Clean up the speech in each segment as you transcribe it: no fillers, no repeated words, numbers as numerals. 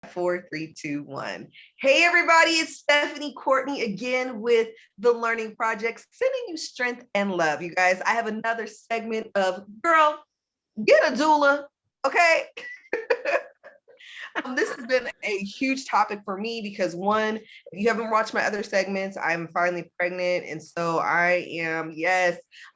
4, 3, 2, 1. Hey, everybody, it's Stephanie Courtney again with The Learning Project, sending you strength and love. You guys, I have another segment of Girl, Get a Doula, okay? This has been a huge topic for me because one, if you haven't watched my other segments, I'm finally pregnant. And so I'm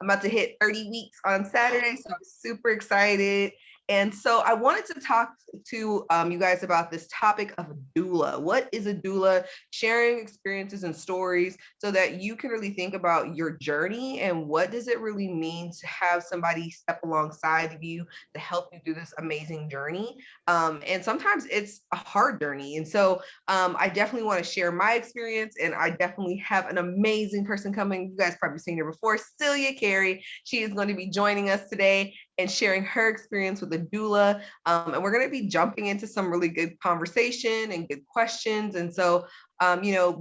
about to hit 30 weeks on Saturday. So I'm super excited. And so I wanted to talk to you guys about this topic of doula. What is a doula? Sharing experiences and stories so that you can really think about your journey and what does it really mean to have somebody step alongside of you to help you through this amazing journey. And sometimes it's a hard journey. And so I definitely want to share my experience. And I definitely have an amazing person coming. You guys probably seen her before, Celia, Carey. She is going to be joining us today and sharing her experience with a doula. And we're going to be jumping into some really good conversation and good questions. And so,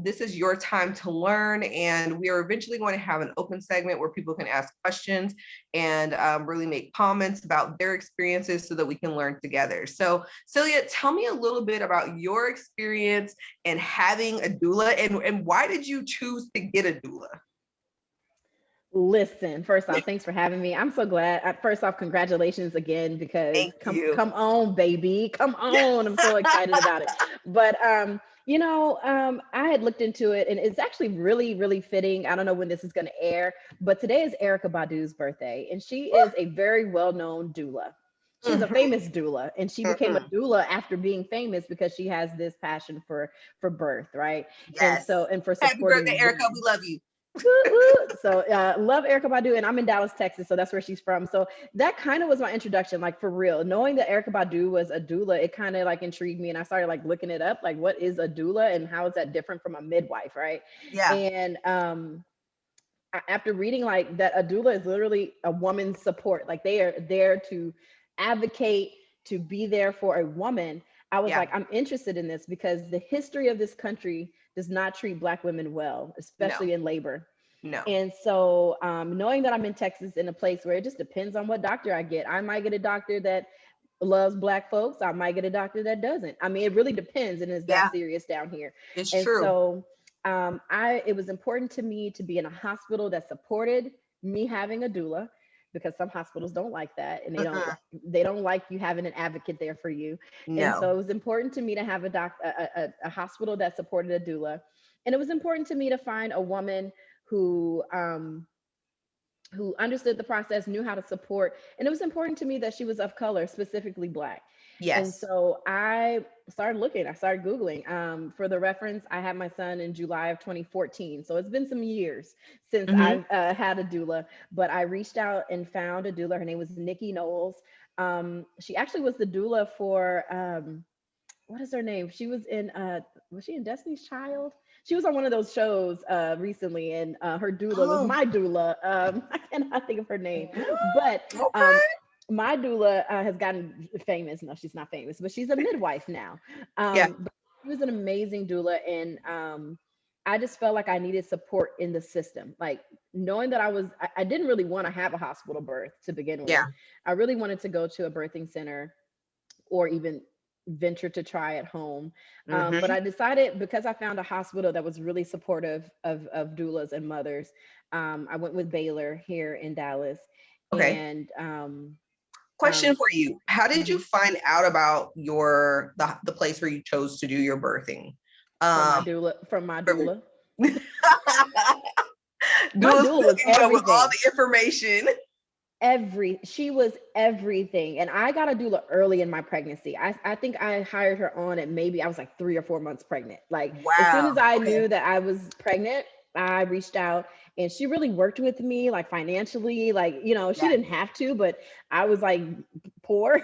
this is your time to learn. And we are eventually going to have an open segment where people can ask questions and really make comments about their experiences so that we can learn together. So, Celia, tell me a little bit about your experience and having a doula and why did you choose to get a doula? Listen, first off, thanks for having me. I'm so glad. First off, congratulations again because Thank you. come on, baby. Come on. I'm so excited about it. But I had looked into it and it's actually really, really fitting. I don't know when this is going to air, but today is Erykah Badu's birthday and she is a very well-known doula. She's a famous doula and she became a doula after being famous because she has this passion for birth, right? Yes. And for Happy birthday, supporting Erykah. women. We love you. So love Erykah Badu, and I'm in Dallas, Texas, so that's where she's from. So that kind of was my introduction, like for real. Knowing that Erykah Badu was a doula, it kind of like intrigued me, and I started like looking it up, like what is a doula and how is that different from a midwife, right? Yeah. And after reading like that, a doula is literally a woman's support. Like they are there to advocate, to be there for a woman. I was like, I'm interested in this because the history of this country does not treat Black women well, especially in labor. No. And so knowing that I'm in Texas in a place where it just depends on what doctor I get. I might get a doctor that loves Black folks. I might get a doctor that doesn't. I mean, it really depends and it's that serious down here. It's And true. so it was important to me to be in a hospital that supported me having a doula because some hospitals don't like that and they don't like you having an advocate there for you. And so it was important to me to have a hospital that supported a doula. And it was important to me to find a woman who understood the process, knew how to support. And it was important to me that she was of color, specifically Black. Yes. And so I started looking, I started Googling. For the reference, I had my son in July of 2014. So it's been some years since I've had a doula, but I reached out and found a doula. Her name was Nikki Knowles. She actually was the doula for, what is her name? She was she in Destiny's Child? She was on one of those shows recently, and her doula was my doula. I cannot think of her name, but my doula has gotten famous. No, she's not famous, but she's a midwife now. But she was an amazing doula, and I just felt like I needed support in the system. Like knowing that I didn't really want to have a hospital birth to begin with. Yeah. I really wanted to go to a birthing center or even venture to try at home. But I decided because I found a hospital that was really supportive of doulas and mothers, I went with Baylor here in Dallas. Okay. And question for you. How did you find out about the place where you chose to do your birthing? From my doula. My doula was everything. With all the information. She was everything. And I got a doula early in my pregnancy. I think I hired her on at maybe I was like 3 or 4 months pregnant. Like as soon as I knew that I was pregnant, I reached out and she really worked with me like financially, like, she didn't have to, but I was like poor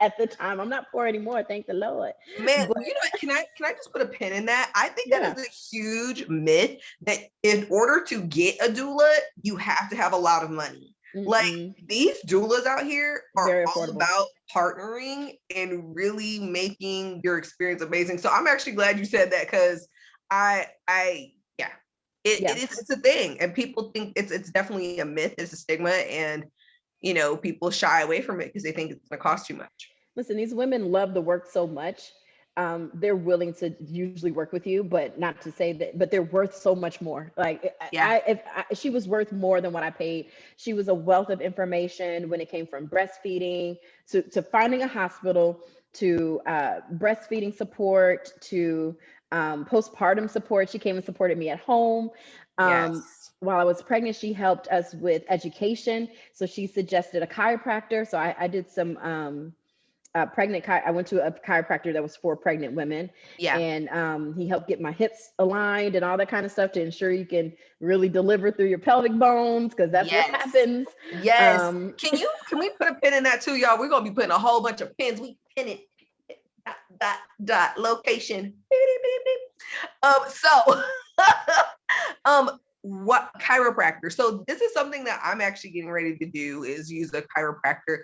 at the time. I'm not poor anymore. Thank the Lord. Man, but, can I just put a pin in that? I think that is a huge myth that in order to get a doula, you have to have a lot of money. Like these doulas out here are all about partnering and really making your experience amazing. So I'm actually glad you said that because it's a thing and people think it's definitely a myth. It's a stigma and people shy away from it because they think it's going to cost too much. Listen, these women love the work so much. They're willing to usually work with you, but not to say that, but they're worth so much more. Like Yeah. she was worth more than what I paid. She was a wealth of information when it came from breastfeeding to finding a hospital to breastfeeding support to postpartum support. She came and supported me at home. Um, Yes. while I was pregnant, she helped us with education. So she suggested a chiropractor. So I did some I went to a chiropractor that was for pregnant women, Yeah. and he helped get my hips aligned and all that kind of stuff to ensure you can really deliver through your pelvic bones, because that's what Yes. happens. Yes. Um, Can we put a pin in that too, y'all? We're gonna be putting a whole bunch of pins. We pin it. Dot, dot, dot, location. Beep, beep, beep, beep. So what chiropractor? So this is something that I'm actually getting ready to do, is use a chiropractor.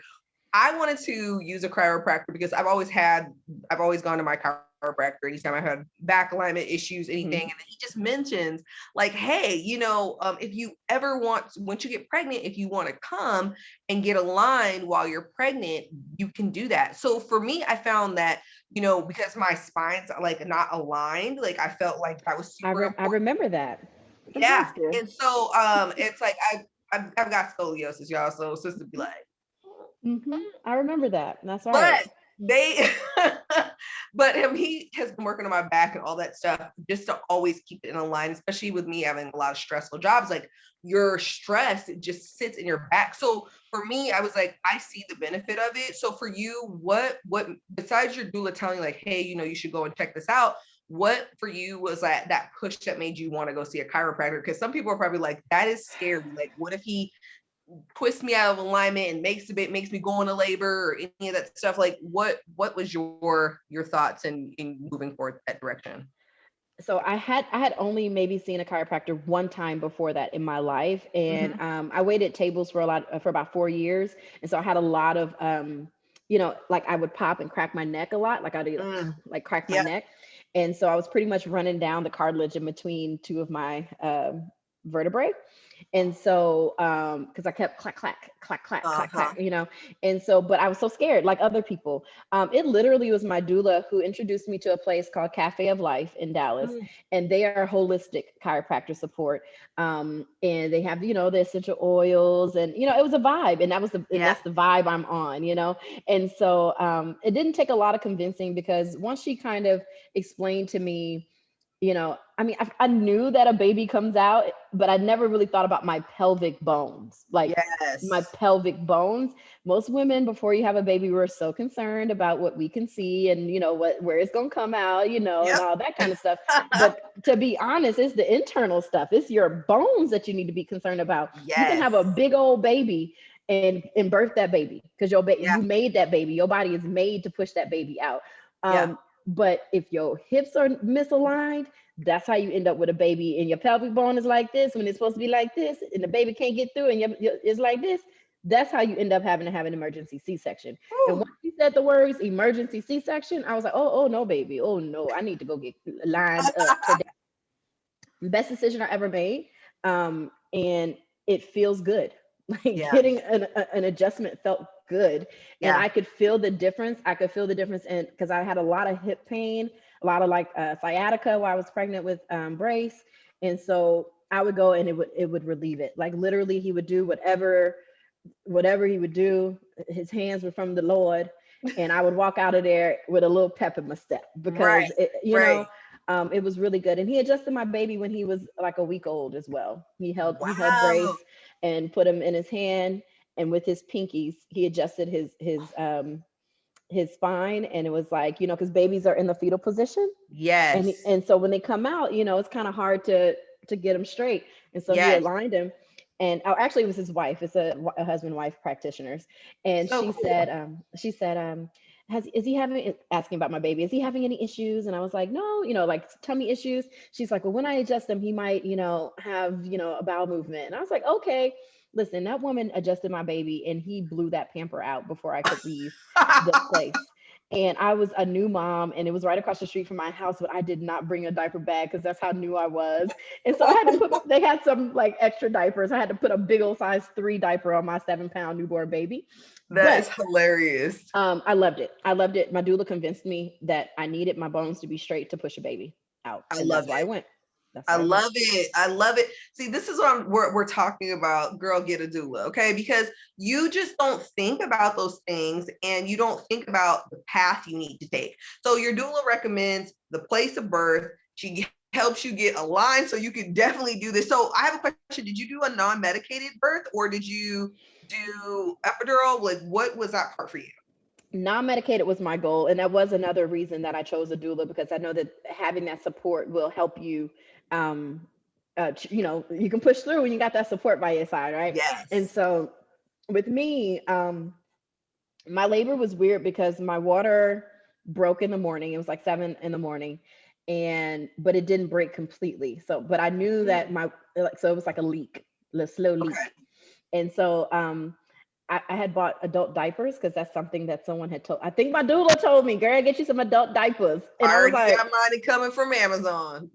I wanted to use a chiropractor because I've always gone to my chiropractor anytime I had back alignment issues, anything. And he just mentions like, hey, if you ever once you get pregnant, if you want to come and get aligned while you're pregnant, you can do that. So for me, I found that, because my spine's like not aligned, like I felt like that was super I important. remember that. Yeah. Fantastic. And so it's like I've got scoliosis, y'all. So sister be like, I remember that. That's right. but they but he has been working on my back and all that stuff just to always keep it in a line, especially with me having a lot of stressful jobs. Like your stress, it just sits in your back. So for me, I was like, I see the benefit of it. So for you, what besides your doula telling you like, hey, you should go and check this out, what for you was that push that made you want to go see a chiropractor? Because some people are probably like, that is scary. Like, what if he twists me out of alignment and makes me go into labor or any of that stuff? Like what was your thoughts in moving forward that direction? So I had only maybe seen a chiropractor one time before that in my life, and I waited tables for about 4 years, and so I had a lot of like I would pop and crack my neck a lot, like I did like crack my Yeah. neck, and so I was pretty much running down the cartilage in between two of my vertebrae. And so, because I kept clack, clack, clack, clack, clack, Uh-huh. clack, and so, but I was so scared, like other people. It literally was my doula who introduced me to a place called Cafe of Life in Dallas, and they are holistic chiropractor support. And they have, the essential oils, and it was a vibe, and Yeah. that's the vibe I'm on. And so, it didn't take a lot of convincing, because once she kind of explained to me, I mean, I knew that a baby comes out, but I never really thought about my pelvic bones, like my Yes. pelvic bones. Most women, before you have a baby, we're so concerned about what we can see and, where it's going to come out, and Yep. all that kind of stuff. But to be honest, it's the internal stuff. It's your bones that you need to be concerned about. You can Yes. have a big old baby and birth that baby, because Yeah. you made that baby. Your body is made to push that baby out. Yeah. But if your hips are misaligned, that's how you end up with a baby, and your pelvic bone is like this when it's supposed to be like this, and the baby can't get through, and it's like this. That's how you end up having to have an emergency C-section. And Whew. once you said the words emergency C-section, I was like, oh no, baby, oh no, I need to go get lined up today. Best decision I ever made, and it feels good. Like Yeah. getting an adjustment felt good, and Yeah. I could feel the difference. I could feel the difference, and because I had a lot of hip pain, a lot of like sciatica while I was pregnant with Brace, and so I would go and it would relieve it. Like literally, he would do whatever he would do. His hands were from the Lord, and I would walk out of there with a little pep in my step, Right. because Right. it was really good. And he adjusted my baby when he was like a week old as well. He held Brace Wow. and put him in his hand, and with his pinkies he adjusted his spine, and it was like, because babies are in the fetal position, Yes. and so when they come out, it's kind of hard to get them straight, and so he Yes. aligned him. And actually, it was his wife. It's a husband wife practitioners, and So she cool. said is he having, asking about my baby, is he having any issues? And I was like, no, like tummy issues. She's like, well, when I adjust him, he might have a bowel movement. And I was like, okay. Listen, that woman adjusted my baby, and he blew that pamper out before I could leave the place. And I was a new mom, and it was right across the street from my house, but I did not bring a diaper bag because that's how new I was. And so I had to put, they had some like extra diapers. I had to put a big old size 3 diaper on my 7-pound newborn baby. That But is hilarious. I loved it. I loved it. My doula convinced me that I needed my bones to be straight to push a baby out. I And love that's why I it. went. That's I why I went. love it. I love it. See, this is what we're talking about. Girl, get a doula, okay? Because you just don't think about those things, and you don't think about the path you need to take. So your doula recommends the place of birth. She helps you get aligned so you can definitely do this. So I have a question. Did you do a non-medicated birth, or did you do epidural? Like, what was that part for you? Non-medicated was my goal, and that was another reason that I chose a doula, because I know that having that support will help you. Um, you can push through when you got that support by your side, right? And Yes. so with me, my labor was weird because my water broke in the morning. It was like 7 in the morning, and but it didn't break completely. So, but I knew that so it was like a leak, a slow leak, Okay. and so I had bought adult diapers because that's something that someone had told. I think my doula told me, "Girl, get you some adult diapers," and I I was already like, got mine coming from Amazon.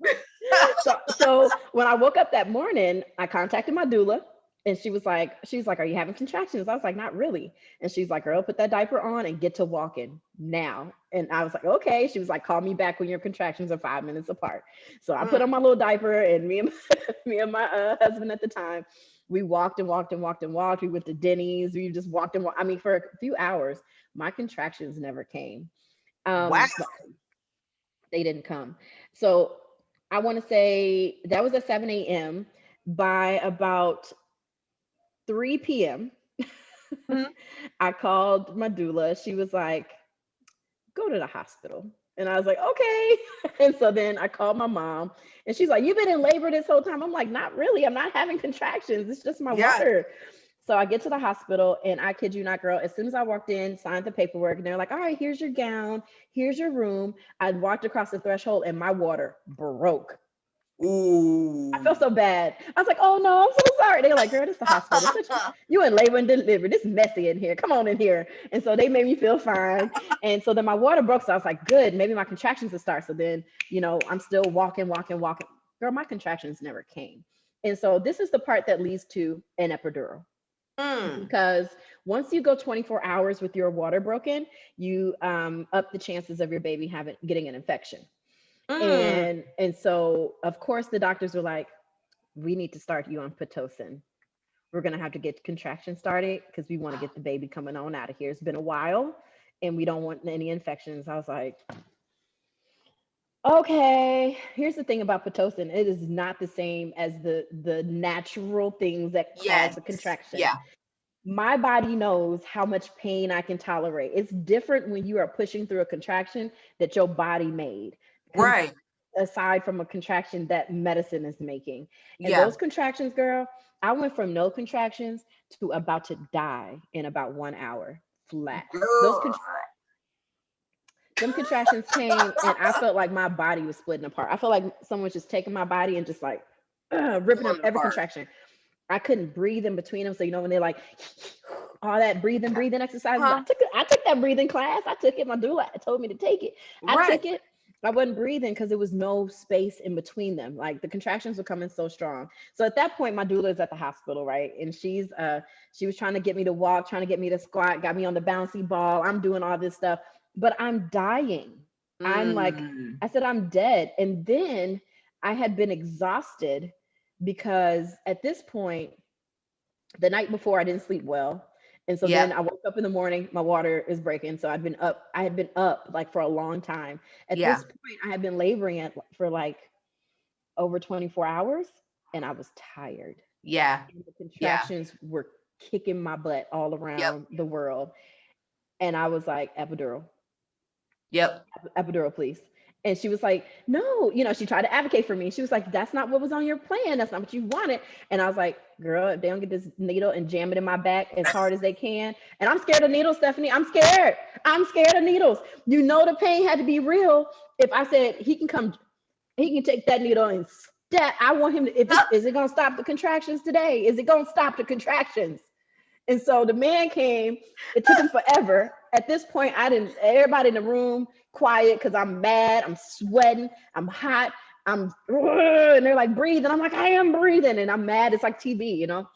so when I woke up that morning, I contacted my doula, and she was like, "Are you having contractions?" I was like, "Not really." And she's like, "Girl, put that diaper on and get to walking now." And I was like, "Okay." She was like, "Call me back when your contractions are 5 minutes apart." So I put on my little diaper, and me and my husband at the time, we walked and walked and walked and walked. We went to Denny's. We just walked and walked. I mean, for a few hours, my contractions never came. Wow. They didn't come. So I want to say that was at 7 a.m. By about 3 p.m., Mhm. I called my doula. She was like, "Go to the hospital." And I was like, "Okay." And so then I called my mom, and she's like, "You've been in labor this whole time." I'm like, "Not really. I'm not having contractions. It's just my Yeah. water." So I get to the hospital, and I kid you not, girl, as soon as I walked in, signed the paperwork, and they're like, "All right, here's your gown, here's your room." I walked across the threshold, and my water broke. I Ooh. felt so bad. I was like, "Oh no, I'm so sorry." They're like, "Girl, this is the hospital. You in labor and delivery. This is messy in here. Come on in here." And so they made me feel fine. And so then my water broke. So I was like, "Good, maybe my contractions will start." So then, I'm still walking, walking, walking. Girl, my contractions never came. And so this is the part that leads to an epidural, Mm. because once you go 24 hours with your water broken, you up the chances of your baby getting an infection. Mm. And so of course the doctors were like, "We need to start you on pitocin. We're gonna have to get contraction started because we want to get the baby coming on out of here. It's been a while, and we don't want any infections." I was like, "Okay." Here's the thing about pitocin: it is not the same as the natural things that cause Yes. the contraction. Yeah. My body knows how much pain I can tolerate. It's different when you are pushing through a contraction that your body made, Right. aside from a contraction that medicine is making. And Yeah. those contractions, girl, I went from no contractions to about to die in about 1 hour flat. Those Girl. them contractions came, and I felt like my body was splitting apart. I felt like someone was just taking my body and just like ripping up Pulling every apart. contraction. I couldn't breathe in between them. So when they're like all that breathing exercises, Huh? I took that breathing class. I took it. My doula told me to take it. I Right. took it. I wasn't breathing because there was no space in between them. Like the contractions were coming so strong. So at that point, my doula is at the hospital, right? And she was trying to get me to walk, trying to get me to squat, got me on the bouncy ball. I'm doing all this stuff, but I'm dying. I'm like, Mm. I said, I'm dead. And then I had been exhausted because at this point, the night before I didn't sleep well. And so then Yep. I woke up in the morning, my water is breaking. So I had been up like for a long time. At Yeah. this point, I had been laboring for like over 24 hours, and I was tired. Yeah. And the Yeah. contractions were kicking my butt all Yep. around the world. And I was like, Yep. epidural, please. And she was like, "No," she tried to advocate for me. She was like, "That's not what was on your plan. That's not what you wanted." And I was like, "Girl, if they don't get this needle and jam it in my back as hard as they can." And I'm scared of needles, Stephanie. I'm scared. I'm scared of needles. The pain had to be real. If I said he can take that needle and stab. I want him to, is it gonna stop the contractions today? Is it gonna stop the contractions? And so the man came, it took him forever. at this point, everybody in the room quiet because I'm mad, I'm sweating, I'm hot, and they're like, breathe. And I'm like, I am breathing. And I'm mad. It's like TV, you know?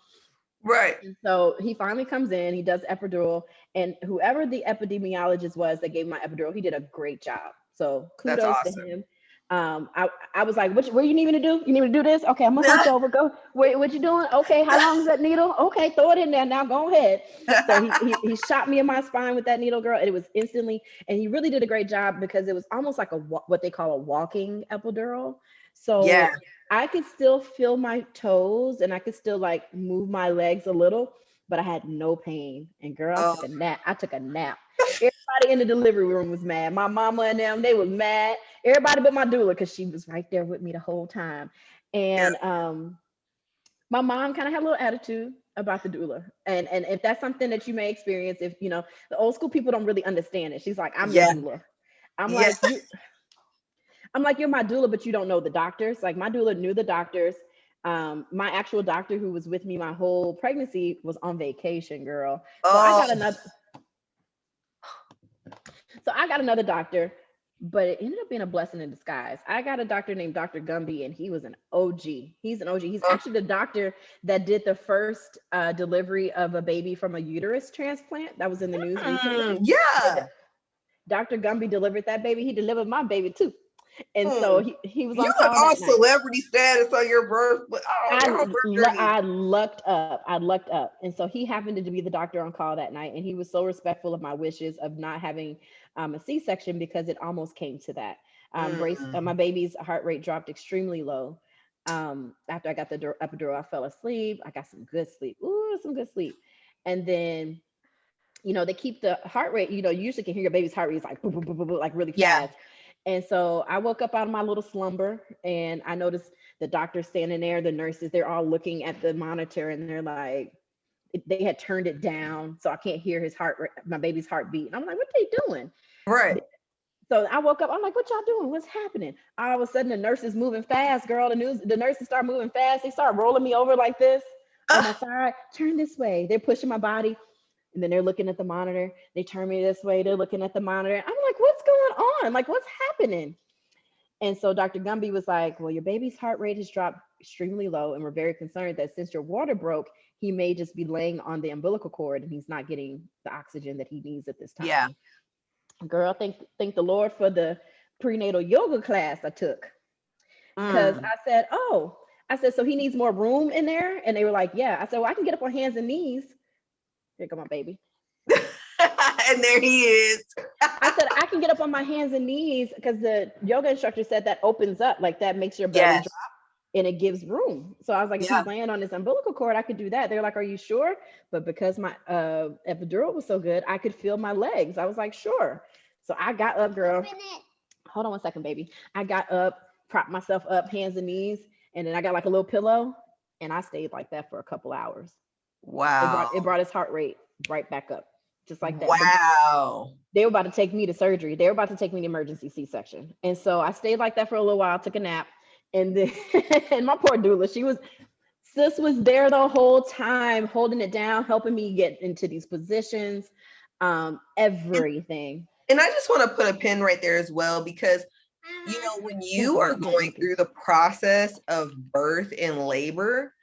Right. And so he finally comes in, he does epidural, and whoever the epidemiologist was that gave my epidural, he did a great job. So That's kudos to awesome. him. I was like, what you need me to do? You need me to do this? Okay, I'm gonna hunch over. Go. Wait, what you doing? Okay, how long is that needle? Okay, throw it in there now. Go ahead. So he shot me in my spine with that needle, girl. And it was instantly, and he really did a great job because it was almost like what they call a walking epidural. Yeah. So I could still feel my toes and I could still like move my legs a little, but I had no pain. And girl, I Oh, took a nap. I took a nap. Everybody in the delivery room was mad. My mama and them, they was mad. Everybody but my doula, because she was right there with me the whole time. yeah. And my mom kind of had a little attitude about the doula. And if that's something that you may experience, if you know, the old school people don't really understand it. She's like, I'm your Yeah. doula. I'm Yeah. like, you're my doula, but you don't know the doctors. Like my doula knew the doctors. My actual doctor who was with me my whole pregnancy was on vacation, girl. So I Oh, got another. So I got another doctor, but it ended up being a blessing in disguise. I got a doctor named Dr. Gumby, and he was an OG. He's an OG. He's oh, actually the doctor that did the first delivery of a baby from a uterus transplant that was in the news recently. yeah. Dr. Gumby delivered that baby. He delivered my baby too. And so Hmm. he was You on look call all that night. celebrity status on your birth, but oh, your whole birth journey. I lucked up. I lucked up. And so he happened to be the doctor on call that night. And he was so respectful of my wishes of not having a C-section because it almost came to that. My Mm. baby's heart rate dropped extremely low. After I got the epidural, I fell asleep. I got some good sleep. Ooh, some good sleep. And then, you know, they keep the heart rate, you know, you usually can hear your baby's heart rate is like, boom, boom, boom, boom, boom, like really Yeah. fast. And so I woke up out of my little slumber and I noticed the doctor standing there, the nurses, they're all looking at the monitor and they're like, they had turned it down. So I can't hear his heart rate, my baby's heartbeat. And I'm like, what are they doing? Right. So I woke up, I'm like, what y'all doing? What's happening? All of a sudden the nurses moving fast, girl. The nurses start moving fast. They start rolling me over like this on my side, turn this way. They're pushing my body. And then they're looking at the monitor. They turn me this way. They're looking at the monitor. I'm like, what's going on? Like, what's happening? And so Dr. Gumby was like, well, your baby's heart rate has dropped extremely low. And we're very concerned that since your water broke, he may just be laying on the umbilical cord and he's not getting the oxygen that he needs at this Yeah. time. Girl, thank the Lord for the prenatal yoga class I took. Because Mm. I said, so he needs more room in there? And they were like, yeah. I said, well, I can get up on hands and knees. Here go my baby. And there he is. I said, I can get up on my hands and knees because the yoga instructor said that opens up, like that makes your belly drop Yes. and it gives room. So I was like, if Yeah. he's laying on his umbilical cord, I could do that. They're like, are you sure? But because my epidural was so good, I could feel my legs. I was like, sure. So I got up, girl. Hold on 1 second, baby. I got up, propped myself up, hands and knees, and then I got like a little pillow and I stayed like that for a couple hours. Wow. It brought his heart rate right back up, just like that. But Wow. they were about to take me to surgery. They were about to take me to emergency C-section. And so I stayed like that for a little while, took a nap. And then and my poor doula, sis was there the whole time, holding it down, helping me get into these positions, everything. And I just want to put a pin right there as well, because, you know, when you are going through the process of birth and labor,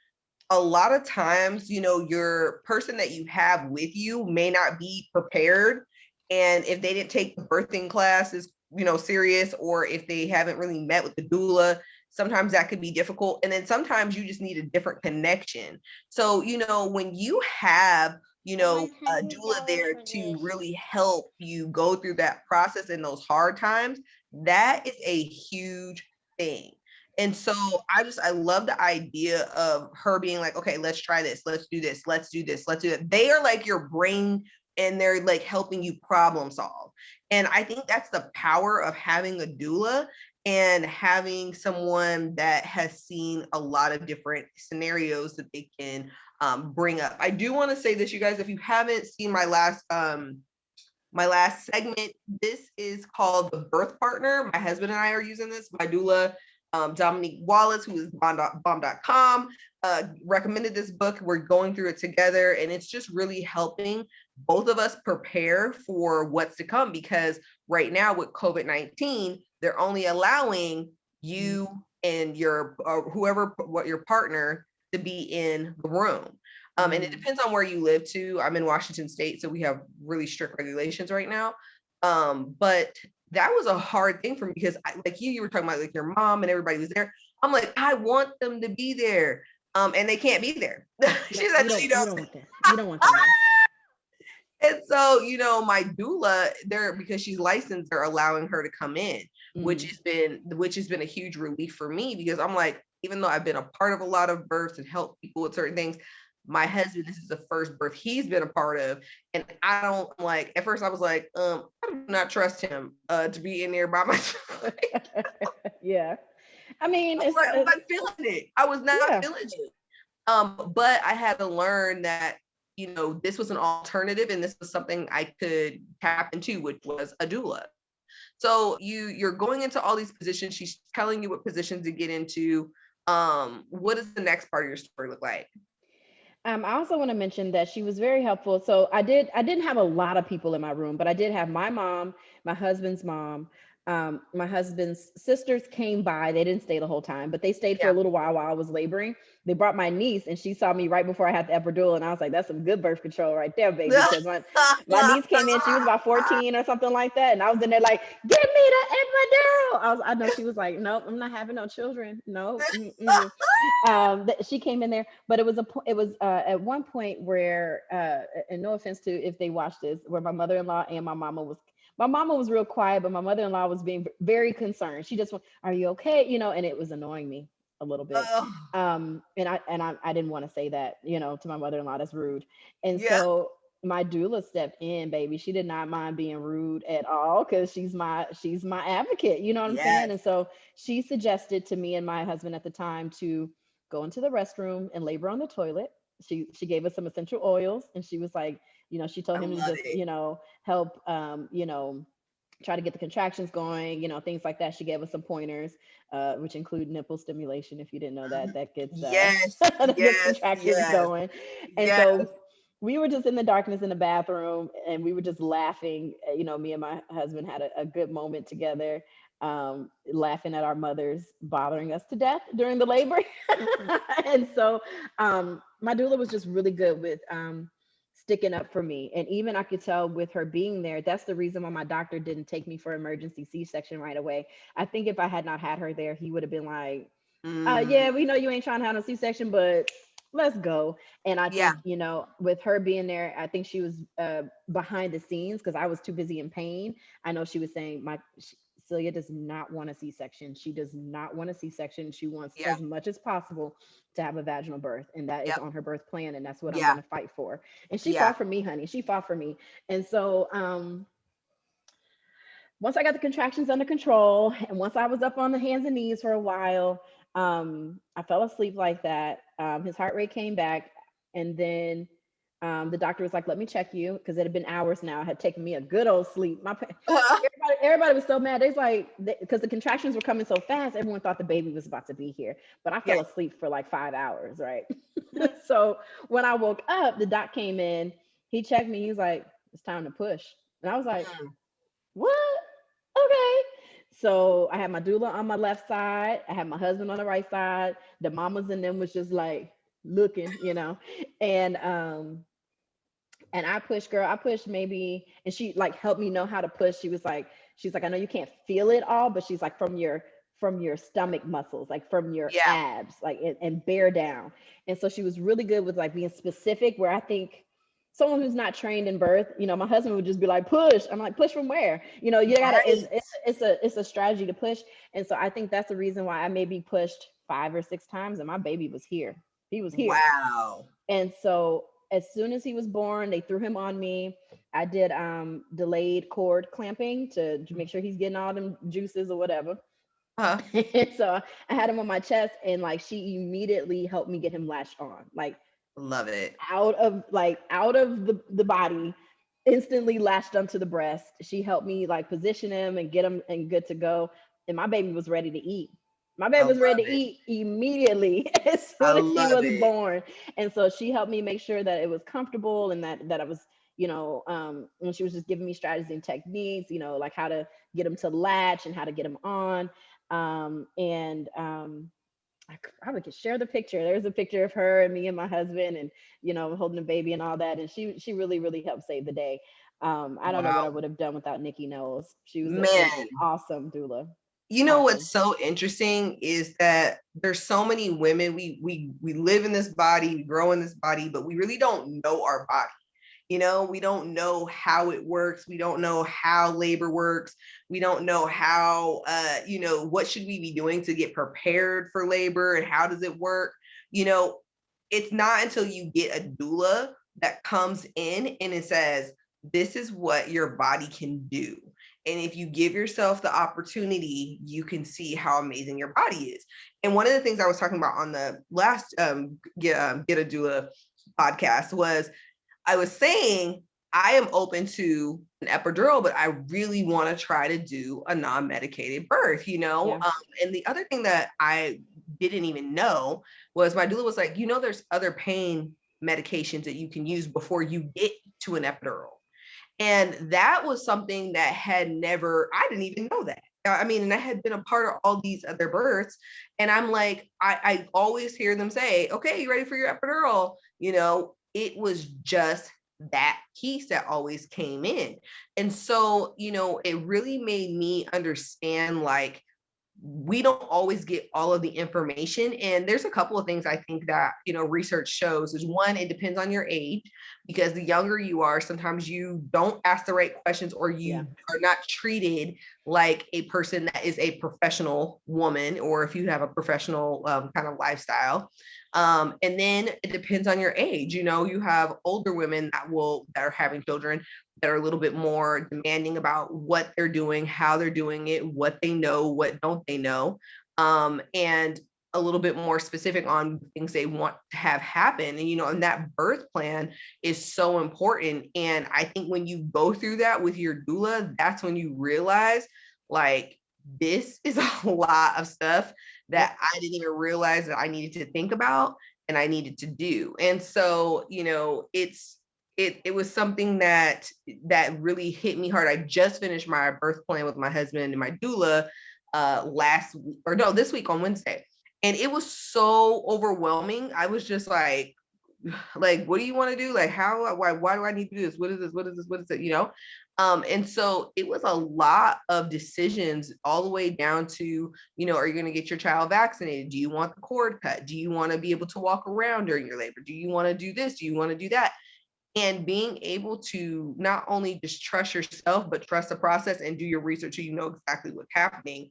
a lot of times, you know, your person that you have with you may not be prepared. And if they didn't take the birthing classes, you know, serious, or if they haven't really met with the doula, sometimes that could be difficult. And then sometimes you just need a different connection. So, you know, when you have, you know, a doula there to really help you go through that process in those hard times, that is a huge thing. And so I love the idea of her being like, okay, let's try this. Let's do this. Let's do this. Let's do that. They are like your brain and they're like helping you problem solve. And I think that's the power of having a doula and having someone that has seen a lot of different scenarios that they can bring up. I do want to say this, you guys, if you haven't seen my last segment, this is called The Birth Partner. My husband and I are using this. My doula Dominique Wallace, who is bomb.com, recommended this book. We're going through it together, and it's just really helping both of us prepare for what's to come, because right now with COVID-19, they're only allowing you and your what your partner to be in the room. And it depends on where you live too. I'm in Washington State, so we have really strict regulations right now. But that was a hard thing for me, because like you were talking about like your mom and everybody was there. I'm like, I want them to be there. And they can't be there. She said, you don't want that. You don't want that. And so, my doula there, because she's licensed, they're allowing her to come in, which has been a huge relief for me, because I'm like, even though I've been a part of a lot of births and helped people with certain things, my husband, this is the first birth he's been a part of. And I don't like, at first I was like, I do not trust him to be in there by myself. Yeah. I mean, I was not feeling it. I was not feeling it. But I had to learn that, this was an alternative, and this was something I could tap into, which was a doula. So you're going into all these positions. She's telling you what positions to get into. What does the next part of your story look like? I also want to mention that she was very helpful. So I didn't have a lot of people in my room, but I did have my mom, my husband's mom, my husband's sisters came by. They didn't stay the whole time, but they stayed for a little while I was laboring. They brought my niece, and she saw me right before I had the epidural, and I was like, that's some good birth control right there, baby. Because my niece came in, she was about 14 or something like that, and I was in there like, give me the epidural. I know she was like, nope, I'm not having no children. No. She came in there, but it was at one point where, and no offense to if they watch this, where my mother-in-law and my mama was real quiet, but my mother-in-law was being very concerned. She just went, are you okay? And it was annoying me a little bit. And I didn't want to say that, to my mother-in-law. That's rude. And so my doula stepped in, baby. She did not mind being rude at all, because she's my advocate. You know what I'm saying? And so she suggested to me and my husband at the time to go into the restroom and labor on the toilet. She gave us some essential oils, and she was like, she told him to just, help, try to get the contractions going, things like that. She gave us some pointers, which include nipple stimulation. If you didn't know that gets, gets contractions going. And so we were just in the darkness in the bathroom, and we were just laughing. Me and my husband had a good moment together, laughing at our mothers bothering us to death during the labor. And so my doula was just really good with sticking up for me. And even I could tell with her being there, that's the reason why my doctor didn't take me for emergency C-section right away. I think if I had not had her there, he would have been like, yeah, we know you ain't trying to have a C-section, but let's go. And I think, with her being there, I think she was behind the scenes, because I was too busy in pain. I know she was saying Celia does not want a C-section. She does not want a C-section. She wants as much as possible to have a vaginal birth, and that is on her birth plan, and that's what I'm going to fight for. And she fought for me, honey. She fought for me. And so once I got the contractions under control, and once I was up on the hands and knees for a while, I fell asleep like that. His heart rate came back, and then the doctor was like, let me check you, because it had been hours now. It had taken me a good old sleep. Everybody was so mad. They was like, because the contractions were coming so fast, everyone thought the baby was about to be here. But I fell asleep for like 5 hours, right? So when I woke up, the doc came in, he checked me, he was like, it's time to push. And I was like, what? Okay. So I had my doula on my left side, I had my husband on the right side. The mamas and them was just like looking, and I pushed, girl. I pushed maybe, and she like helped me know how to push. She's like, I know you can't feel it all, but she's like, from your stomach muscles, like from your abs, like, and bear down. And so she was really good with like being specific, where I think someone who's not trained in birth, my husband would just be like, push. I'm like, push from where? You gotta, it's a strategy to push. And so I think that's the reason why I maybe pushed 5 or 6 times, and my baby was here. He was here. Wow. And so as soon as he was born, they threw him on me. I did delayed cord clamping to make sure he's getting all them juices or whatever. So I had him on my chest, and like she immediately helped me get him latched on. Like, love it. Out of the body, instantly latched onto the breast. She helped me like position him and get him and good to go. And my baby was ready to eat. My I baby was love ready to it. eat immediately as I soon as he love was it. born. And so she helped me make sure that it was comfortable and that I was, when she was just giving me strategies and techniques, like how to get him to latch and how to get him on. I probably could share the picture. There's a picture of her and me and my husband and, holding the baby and all that. And she really, really helped save the day. I don't know what I Wow. would have done without Nikki Knowles. She was an Man, awesome doula. you know Awesome. what's so interesting is that there's so many women, we live in this body, we grow in this body, but we really don't know our body. We don't know how it works. We don't know how labor works. We don't know how, what should we be doing to get prepared for labor and how does it work? You know, it's not until you get a doula that comes in and it says, this is what your body can do. And if you give yourself the opportunity, you can see how amazing your body is. And one of the things I was talking about on the last Get a Doula podcast was I was saying I am open to an epidural, but I really want to try to do a non-medicated birth, Yeah. And the other thing that I didn't even know was my doula was like, there's other pain medications that you can use before you get to an epidural. And that was something that I didn't even know that. I mean, and I had been a part of all these other births. And I'm like, I always hear them say, okay, you ready for your epidural? It was just that piece that always came in. And so, it really made me understand like, we don't always get all of the information. And there's a couple of things I think that, research shows is one, it depends on your age, because the younger you are, sometimes you don't ask the right questions or you Yeah. are not treated like a person that is a professional woman, or if you have a professional kind of lifestyle. And then it depends on your age. You have older women that are having children that are a little bit more demanding about what they're doing, how they're doing it, what they know, what don't they know, and a little bit more specific on things they want to have happen. And that birth plan is so important. And I think when you go through that with your doula, that's when you realize like this is a lot of stuff that I didn't even realize that I needed to think about and I needed to do. And so, it was something that really hit me hard. I just finished my birth plan with my husband and my doula this week on Wednesday. And it was so overwhelming. I was just like, what do you want to do? Like, why do I need to do this? What is this? What is this? What is it? And so it was a lot of decisions all the way down to, are you going to get your child vaccinated? Do you want the cord cut? Do you want to be able to walk around during your labor? Do you want to do this? Do you want to do that? And being able to not only just trust yourself, but trust the process and do your research so you know exactly what's happening.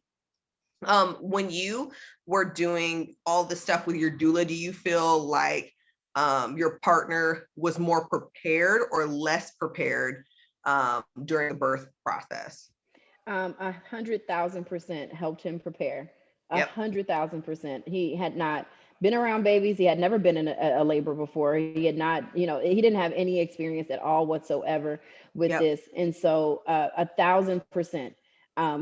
When you were doing all the stuff with your doula, do you feel like your partner was more prepared or less prepared during the birth process? 100,000% helped him prepare. A Yep. 100,000%. He had not been around babies. He had never been in a labor before. He had not, he didn't have any experience at all whatsoever with Yep. this. And so 1,000%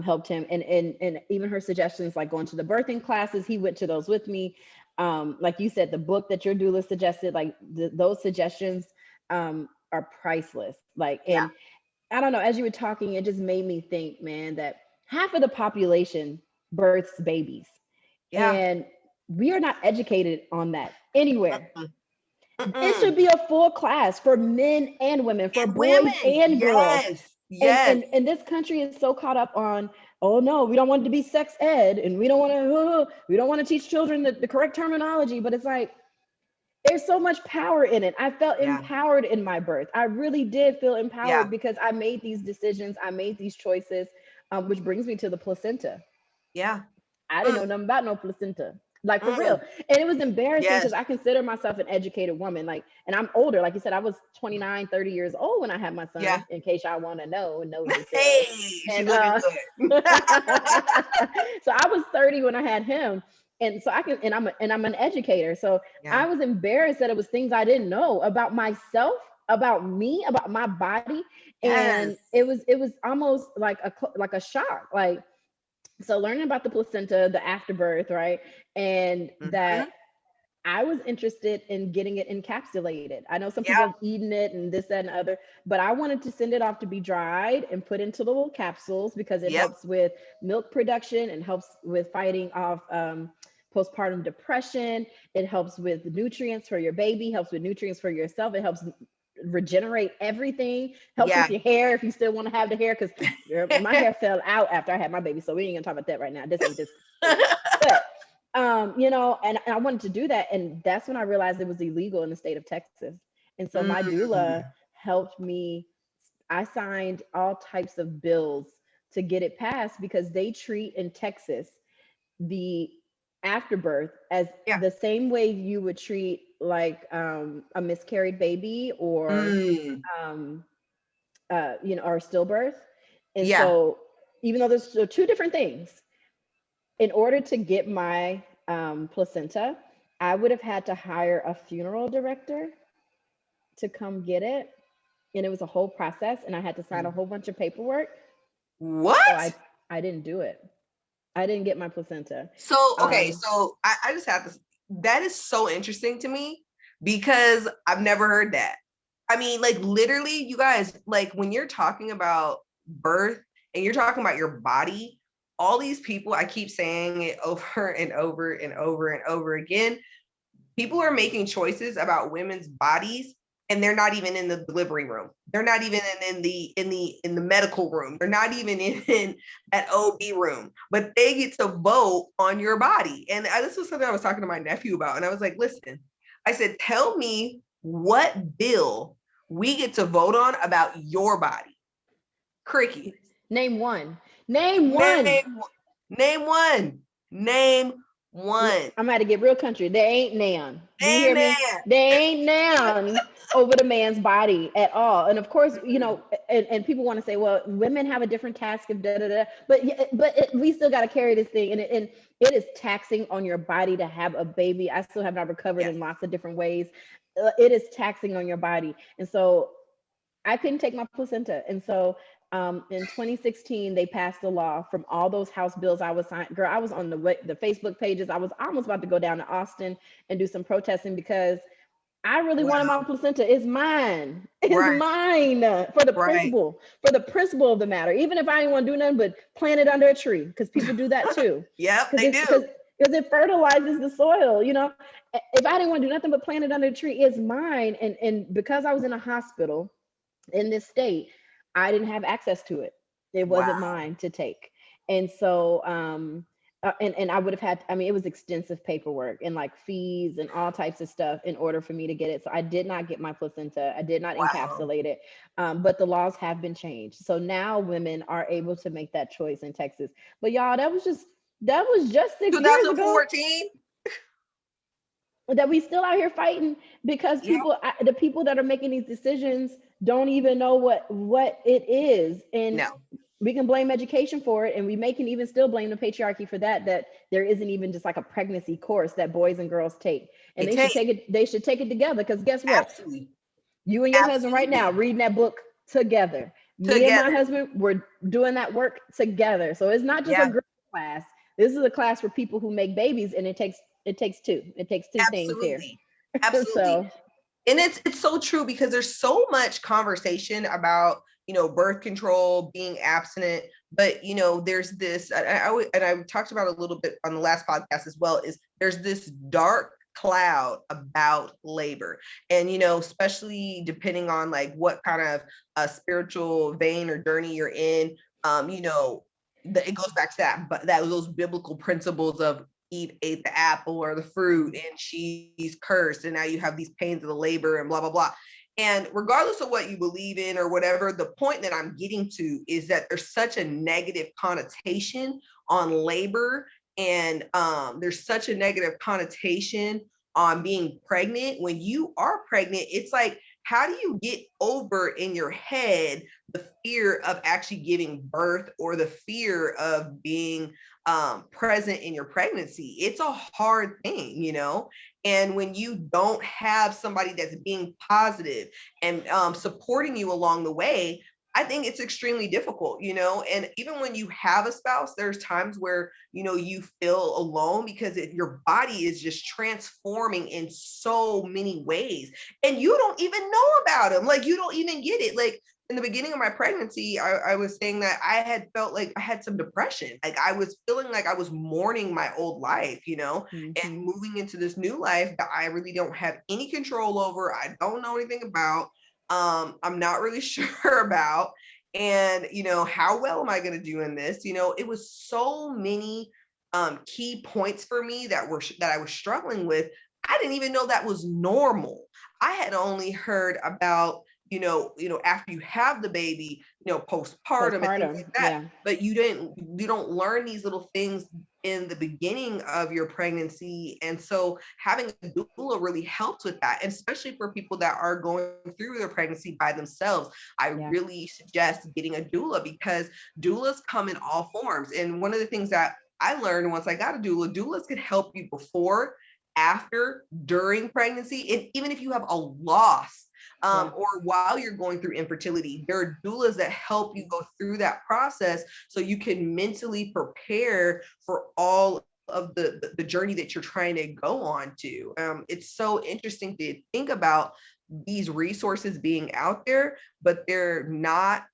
helped him. And even her suggestions, like going to the birthing classes, he went to those with me. Like you said, the book that your doula suggested, like those suggestions are priceless. Like, Yeah. and I don't know, as you were talking, it just made me think, man, that half of the population births babies. Yeah. And we are not educated on that anywhere. Mm-mm. It Mm-mm. should be a full class for men and women, for And boys women. and girls. Yes. And, Yes. and this country is so caught up on, oh no, we don't want it to be sex ed, and we don't want to teach children the correct terminology. But it's like, there's so much power in it. I felt Yeah. empowered in my birth. I really did feel Yeah. empowered because I made these decisions. I made these choices, which brings me to the placenta. Yeah. I didn't know Mm, nothing about no placenta, like for real. mm. And it was embarrassing because Yes. I consider myself an educated woman. Like, and I'm older. Like you said, I was 29, 30 years old when I had my Yeah. son, in case y'all want to know and nosy Hey, selves. she's And looking so good. I was 30 when I had him. And so I'm an educator. So Yeah. I was embarrassed that it was things I didn't know about myself, about me, about my body. And Yes. it was almost like a shock. Like, So learning about the placenta, the afterbirth, right? And that Mhm. I was interested in getting it encapsulated. I know some people Yeah. have eaten it and this, that, and the other, but I wanted to send it off to be dried and put into little capsules because it Yep. helps with milk production and helps with fighting off postpartum depression. It helps with nutrients for your baby, helps with nutrients for yourself. It helps regenerate everything, helps Yeah. with your hair if you still want to have the hair, because my hair fell out after I had my baby. So we ain't gonna talk about that right now. This ain't this space. But and I wanted to do that. And that's when I realized it was illegal in the state of Texas. And so my doula Mm. helped me. I signed all types of bills to get it passed because they treat in Texas the afterbirth as Yeah. the same way you would treat like a miscarried baby or Mm. um, or stillbirth. And Yeah. so even though there's two different things, in order to get my placenta, I would have had to hire a funeral director to come get it. And it was a whole process, and I had to sign a whole bunch of paperwork. So What? I didn't do it. I didn't get my placenta. So, okay, Um, so I just have to, that is so interesting to me because I've never heard that. I mean, like literally, you guys, like when you're talking about birth and you're talking about your body, all these people, I keep saying it over and over and over and over again. People are making choices about women's bodies and they're not even in the delivery room. They're not even in the medical room. They're not even in that OB room, but they get to vote on your body. And this was something I was talking to my nephew about. And I was like, listen, I said, tell me what bill we get to vote on about your body. Crickets. name one. Name one. Name name one. Name one. I'm about to get real country. They ain't nan. Do you hear me? Amen. They ain't nan over the man's body at all. And of course, and people want to say, well, women have a different task of da da da. But we still got to carry this thing, and it is taxing on your body to have a baby. I still have not recovered Yes. in lots of different ways. It is taxing on your body, and so I couldn't take my placenta. And so in 2016, they passed a law from all those House bills I was signed. Girl, I was on the Facebook pages. I was almost about to go down to Austin and do some protesting because I really wanted my Wow. placenta. It's mine. It's Right. mine for the Right. principle, of the matter. Even if I didn't want to do nothing but plant it under a tree, because people do that too. Yep, Because they it's do. because it fertilizes the soil. If I didn't want to do nothing but plant it under a tree, it's mine. And because I was in a hospital in this state, I didn't have access to it. It wasn't Wow. mine to take. And so, and I would have had, I mean, it was extensive paperwork and like fees and all types of stuff in order for me to get it. So I did not get my placenta. I did not Wow. encapsulate it. But the laws have been changed. So now women are able to make that choice in Texas. But y'all, that was just 6 years ago 2014? that we still out here fighting because Yeah. the people that are making these decisions don't even know what it is. And No. we can blame education for it, and we may can even still blame the patriarchy for that there isn't even just like a pregnancy course that boys and girls take, and It takes. they should take it together, because guess what, Absolutely. you and your husband right now Absolutely. reading that book together, me and my Together. husband were doing that work together. So it's not just a Yeah. girl class. This is a class for people who make babies, and it takes two things here. Absolutely. Absolutely. So And it's so true because there's so much conversation about birth control, being abstinent, but there's this, and I talked about a little bit on the last podcast as well, is there's this dark cloud about labor. And especially depending on like what kind of a spiritual vein or journey you're in, it goes back to that, but those biblical principles of Eve ate the apple or the fruit and she's cursed, and now you have these pains of the labor and blah blah blah. And regardless of what you believe in or whatever, the point that I'm getting to is that there's such a negative connotation on labor, and there's such a negative connotation on being pregnant. When you are pregnant, it's like, how do you get over in your head the fear of actually giving birth or the fear of being present in your pregnancy? It's a hard thing, and when you don't have somebody that's being positive and supporting you along the way, I think it's extremely difficult, and even when you have a spouse, there's times where, you feel alone because your body is just transforming in so many ways and you don't even know about them. Like, you don't even get it. Like, in the beginning of my pregnancy, I was saying that I had felt like I had some depression. Like, I was feeling like I was mourning my old life, and moving into this new life that I really don't have any control over. I don't know anything about. I'm not really sure about. And, how well am I going to do in this? It was so many key points for me that I was struggling with. I didn't even know that was normal. I had only heard about, after you have the baby, postpartum and things Postpartum, like that. yeah. But you don't learn these little things in the beginning of your pregnancy. And so having a doula really helps with that, and especially for people that are going through their pregnancy by themselves. I really suggest getting a doula because doulas come in all forms. And one of the things that I learned once I got a doula, doulas can help you before, after, during pregnancy, and even if you have a loss, or while you're going through infertility, there are doulas that help you go through that process so you can mentally prepare for all of the journey that you're trying to go on to. It's so interesting to think about these resources being out there, but they're not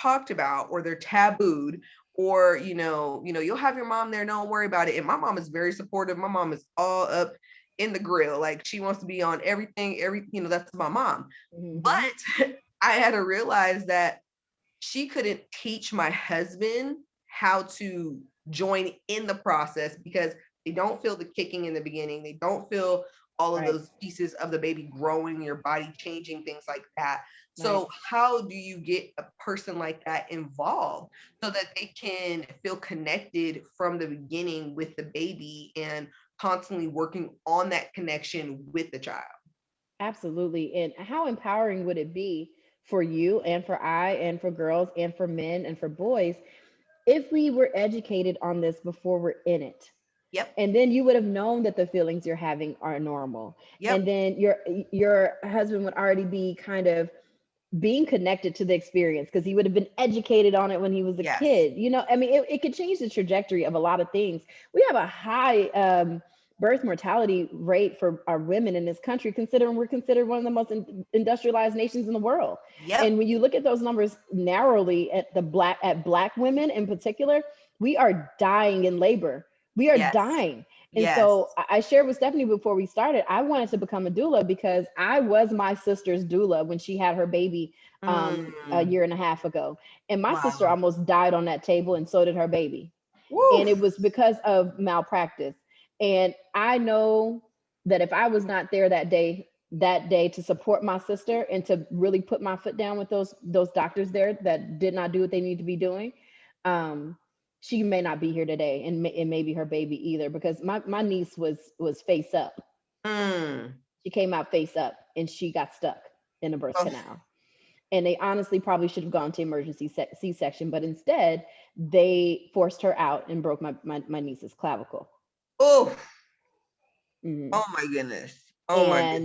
talked about, or they're tabooed, or you'll have your mom there, don't worry about it. And my mom is very supportive. My mom is all up in the grill, like she wants to be on everything, that's my mom. But I had to realize that she couldn't teach my husband how to join in the process because they don't feel the kicking in the beginning. They don't feel all of those pieces of the baby growing, your body changing, things like that. So how do you get a person like that involved so that they can feel connected from the beginning with the baby and constantly working on that connection with the child? Absolutely. And how empowering would it be for you and for I and for girls and for men and for boys if we were educated on this before we're in it? Yep. And then you would have known that the feelings you're having are normal. Yep. And then your husband would already be kind of being connected to the experience because he would have been educated on it when he was a kid. I mean, it could change the trajectory of a lot of things. We have a high birth mortality rate for our women in this country, considering we're considered one of the most industrialized nations in the world. Yep. And when you look at those numbers narrowly at black women in particular, we are dying in labor. We are dying. And so I shared with Stephanie before we started, I wanted to become a doula because I was my sister's doula when she had her baby a year and a half ago. And my sister almost died on that table, and so did her baby. Woo. And it was because of malpractice. And I know that if I was not there that day to support my sister and to really put my foot down with those doctors there that did not do what they need to be doing, she may not be here today, and maybe her baby either, because my niece was face up. She came out face up and she got stuck in a birth canal. And they honestly probably should have gone to emergency C-section, but instead they forced her out and broke my niece's clavicle. Oh my goodness. My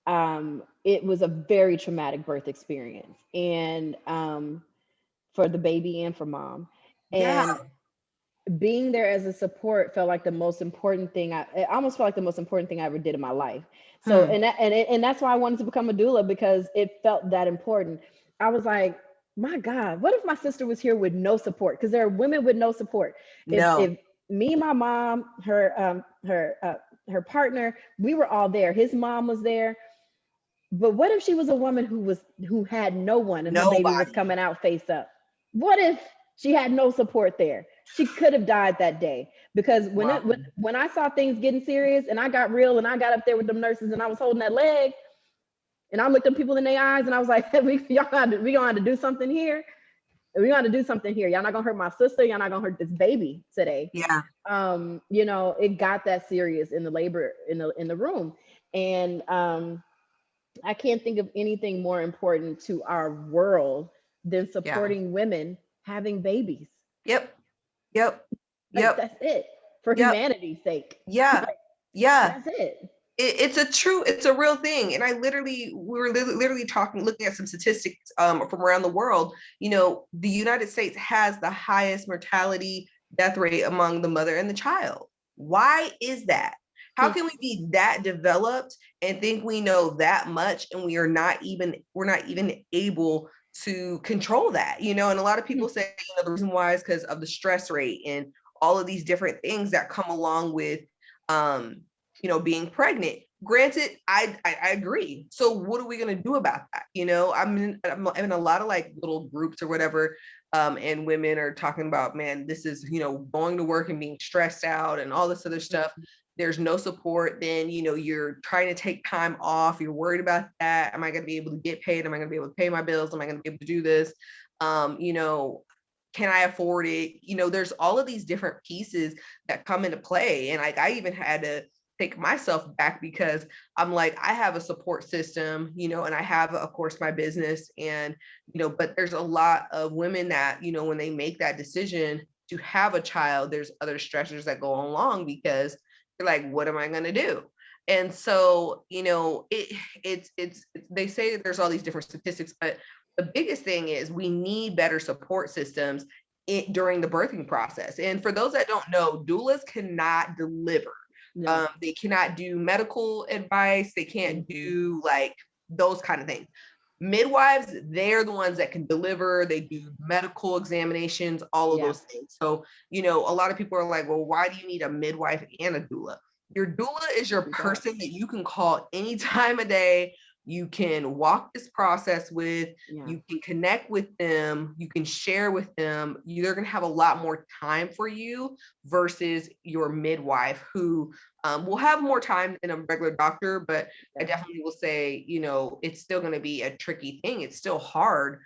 goodness. It was a very traumatic birth experience, and for the baby and for mom. And being there as a support felt like the most important thing. It almost felt like the most important thing I ever did in my life. So, and that's why I wanted to become a doula, because it felt that important. I was like, my God, what if my sister was here with no support? Because there are women with no support. If me, my mom, her partner, we were all there. His mom was there. But what if she was a woman who had no one, and the baby was coming out face up? What if she had no support there? She could have died that day, because when I saw things getting serious and I got real and I got up there with them nurses and I was holding that leg and I looked them people in their eyes and I was like, we gonna have to do something here. We got to do something here. Y'all not gonna hurt my sister. Y'all not gonna hurt this baby today. Yeah. It got that serious in the labor in the room, and I can't think of anything more important to our world than supporting women having babies. Yep. That's it, for humanity's sake. Yeah. That's it. It's a real thing. And we were literally looking at some statistics from around the world. The United States has the highest mortality death rate among the mother and the child. Why is that? How can we be that developed and think we know that much, and we're not even able to control that? And a lot of people say, the reason why is because of the stress rate and all of these different things that come along with being pregnant. Granted, I agree. So what are we going to do about that? I'm in a lot of like little groups or whatever, and women are talking about, man, this is, going to work and being stressed out and all this other stuff. There's no support. Then, you're trying to take time off. You're worried about that. Am I going to be able to get paid? Am I going to be able to pay my bills? Am I going to be able to do this? Can I afford it? There's all of these different pieces that come into play. And like, I even had to take myself back because I'm like, I have a support system, and I have, of course, my business, and, but there's a lot of women that, when they make that decision to have a child, there's other stressors that go along because they're like, what am I going to do? And so, it's they say that there's all these different statistics, but the biggest thing is we need better support systems during the birthing process. And for those that don't know, doulas cannot deliver. No. They cannot do medical advice. They can't do like those kind of things. Midwives, they're the ones that can deliver. They do medical examinations, all of those things. So, a lot of people are like, well, why do you need a midwife and a doula? Your doula is your person that you can call any time of day. You can walk this process with, you can connect with them, you can share with them. They're going to have a lot more time for you versus your midwife, who will have more time than a regular doctor. But I definitely will say, it's still going to be a tricky thing. It's still hard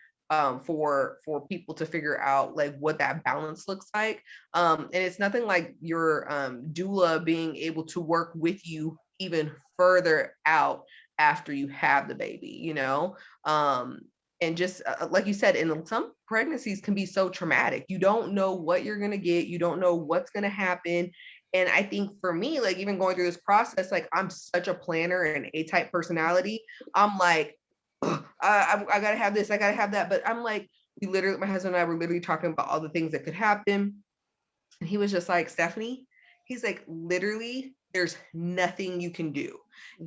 for people to figure out like what that balance looks like. And it's nothing like your doula being able to work with you even further out after you have the baby, and just like you said, in some pregnancies can be so traumatic. You don't know what you're going to get. You don't know what's going to happen. And I think for me, like even going through this process, like I'm such a planner and A-type personality. I'm like, I got to have this, I got to have that. But I'm like, my husband and I were literally talking about all the things that could happen. And he was just like, Stephanie, he's like, literally, there's nothing you can do.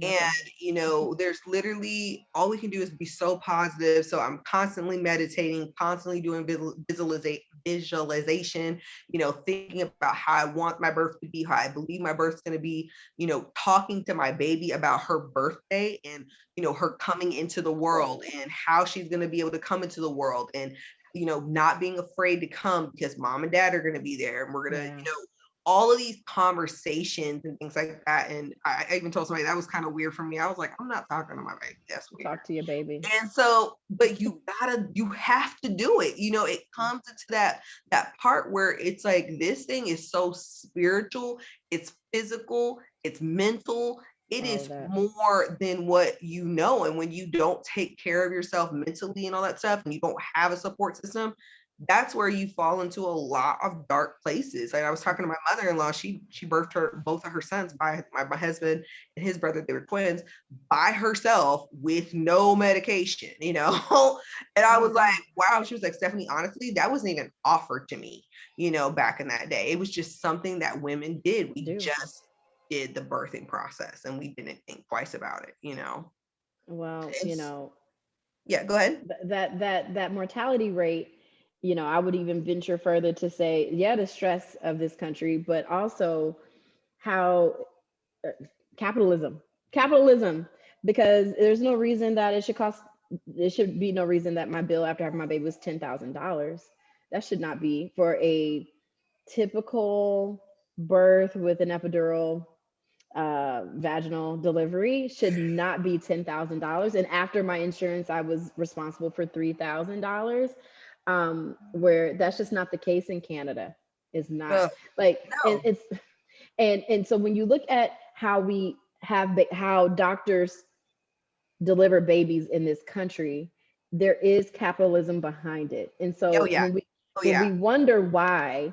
And, there's literally, all we can do is be so positive. So I'm constantly meditating, constantly doing visualization, thinking about how I want my birth to be, how I believe my birth's going to be, talking to my baby about her birthday and, her coming into the world and how she's going to be able to come into the world, and, not being afraid to come because mom and dad are going to be there, and we're going to, all of these conversations and things like that. And I even told somebody that was kind of weird for me. I was like, I'm not talking to my baby. That's weird. Talk to your baby. And so, but you have to do it. It comes into that part where it's like, this thing is so spiritual, it's physical, it's mental. It is more than what you know. And when you don't take care of yourself mentally and all that stuff, and you don't have a support system, that's where you fall into a lot of dark places. Like I was talking to my mother-in-law, she birthed both of her sons by my husband and his brother, they were twins, by herself with no medication, and I was like, wow. She was like, Stephanie, honestly, that wasn't even offered to me, back in that day. It was just something that women did. We just did the birthing process and we didn't think twice about it, Well, yeah, go ahead. That mortality rate, I would even venture further to say, the stress of this country, but also how capitalism, because there's no reason that there should be no reason that my bill after having my baby was $10,000. That should not be for a typical birth with an epidural vaginal delivery, should not be $10,000. And after my insurance, I was responsible for $3,000. Where that's just not the case in Canada. It's not and so when you look at how we have how doctors deliver babies in this country, there is capitalism behind it. And so when we wonder why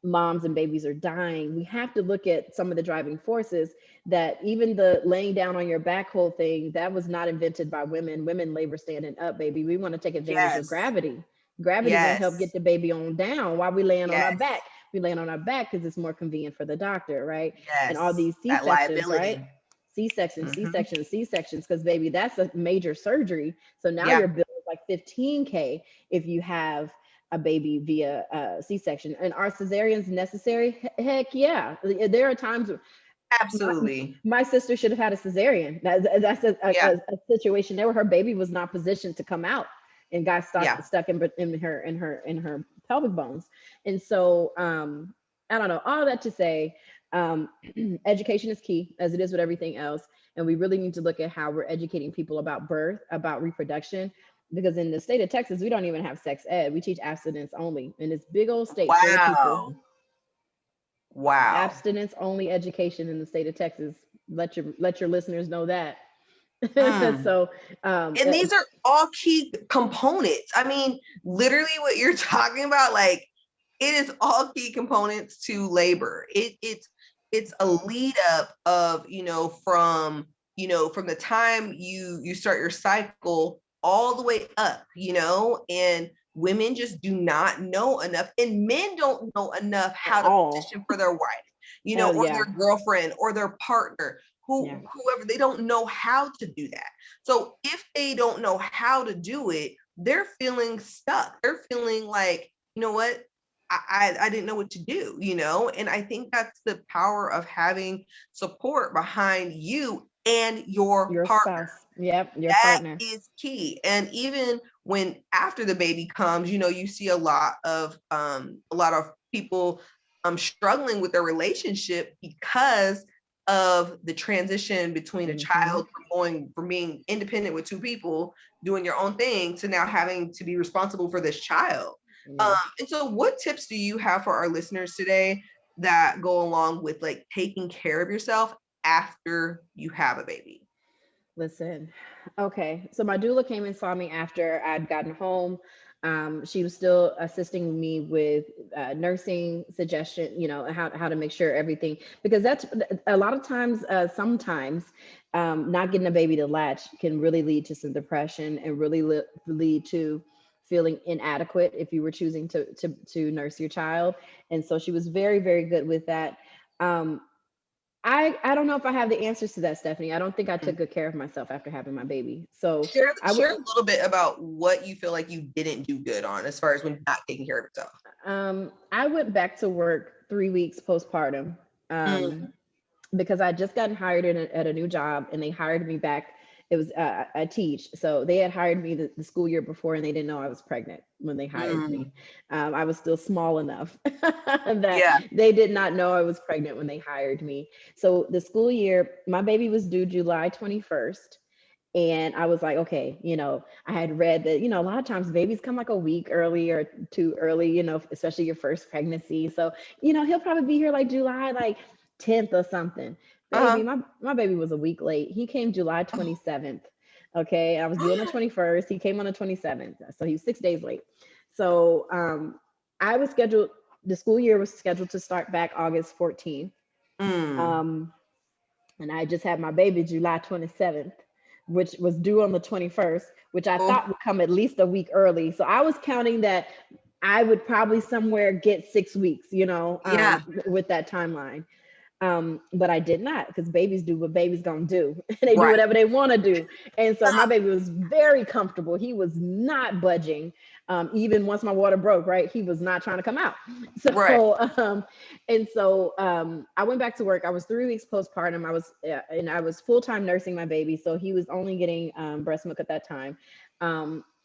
moms and babies are dying, we have to look at some of the driving forces. That even the laying down on your back whole thing, that was not invented by women. Women labor standing up, baby. We want to take advantage of Yes. gravity. Gravity gonna help get Yes. the baby on down while we laying on our Yes. back. We laying on our back because it's more convenient for the doctor, right? And all Yes. these That C-sections, right? liability. C-sections, Hmm. C-sections, C-sections, because baby, that's a major surgery. So now Yeah. your bill is like 15K if you have a baby via C-section. And are cesareans necessary? Heck yeah. There are times my, Absolutely. my sister should have had a cesarean. That's Yeah. a situation there where her baby was not positioned to come out and got Yeah. stuck in her pelvic bones. And so I don't know, all that to say, education is key, as it is with everything else. And we really need to look at how we're educating people about birth, about reproduction, because in the state of Texas, we don't even have sex ed. We teach abstinence only in this big old state full of people. Wow. Wow. Abstinence only education in the state of Texas. Let your listeners know that. Mm. So And these are all key components. I mean, literally what you're talking about, like, it is all key components to labor. It's a lead up of, from the time you start your cycle all the way up, and women just do not know enough, and men don't know enough at how to all. position for their wife, Hell or yeah. their girlfriend or their partner, Yeah. whoever. They don't know how to do that. So if they don't know how to do it, they're feeling stuck. They're feeling like, you know what? I didn't know what to do, and I think that's the power of having support behind you and your Your partner. spouse. Yep. Your That partner. is key. And even when after the baby comes, you see a lot of people struggling with their relationship because of the transition between a Mm-hmm. child from being independent with two people doing your own thing to now having to be responsible for this child. Yeah. And so what tips do you have for our listeners today that go along with like taking care of yourself after you have a baby? Listen, okay. So my doula came and saw me after I'd gotten home. She was still assisting me with nursing suggestion, how to make sure everything, because that's a lot of times, sometimes not getting a baby to latch can really lead to some depression and really lead to feeling inadequate if you were choosing to nurse your child. And so she was very, very good with that. Um, I don't know if I have the answers to that, Stephanie. I don't think I took good care of myself after having my baby. So Share I would share a little bit about what you feel like you didn't do good on as far as when not taking care of yourself. I went back to work 3 weeks postpartum, Mm, because I just gotten hired at a new job, and they hired me back. It was I teach, so they had hired me the school year before, and they didn't know I was pregnant when they hired mm, me. I was still small enough that yeah. they did not know I was pregnant when they hired me. So the school year, my baby was due July 21st. And I was like, okay, I had read that, a lot of times babies come like a week early or too early, especially your first pregnancy. So, he'll probably be here like July, like 10th or something. Baby, Uh-huh. my baby was a week late. He came July 27th. Okay. I was due on the 21st. He came on the 27th. So he was 6 days late. So I was scheduled, the school year was scheduled to start back August 14th. Mm. Um, and I just had my baby July 27th, which was due on the 21st, which I Oh, thought would come at least a week early. So I was counting that I would probably somewhere get 6 weeks, yeah. with that timeline. But I did not, because babies do what babies gonna do. They do Right. whatever they want to do. And so my baby was very comfortable. He was not budging. Even once my water broke, right? He was not trying to come out. Right. I went back to work. I was 3 weeks postpartum. I was full-time nursing my baby. So he was only getting breast milk at that time.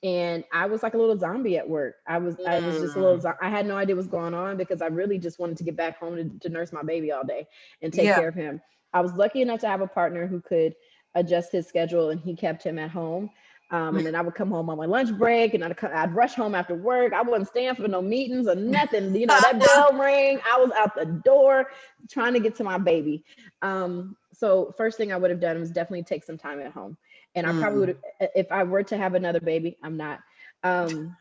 And I was like a little zombie at work. I was just a little, Mm. I had no idea what's going on, because I really just wanted to get back home to nurse my baby all day and take Yeah. care of him. I was lucky enough to have a partner who could adjust his schedule, and he kept him at home. Mm. And then I would come home on my lunch break, and I'd rush home after work. I wasn't staying for no meetings or nothing. That bell rang, I was out the door trying to get to my baby. So first thing I would have done was definitely take some time at home. And I probably Mm. would have, if I were to have another baby, I'm not. Um,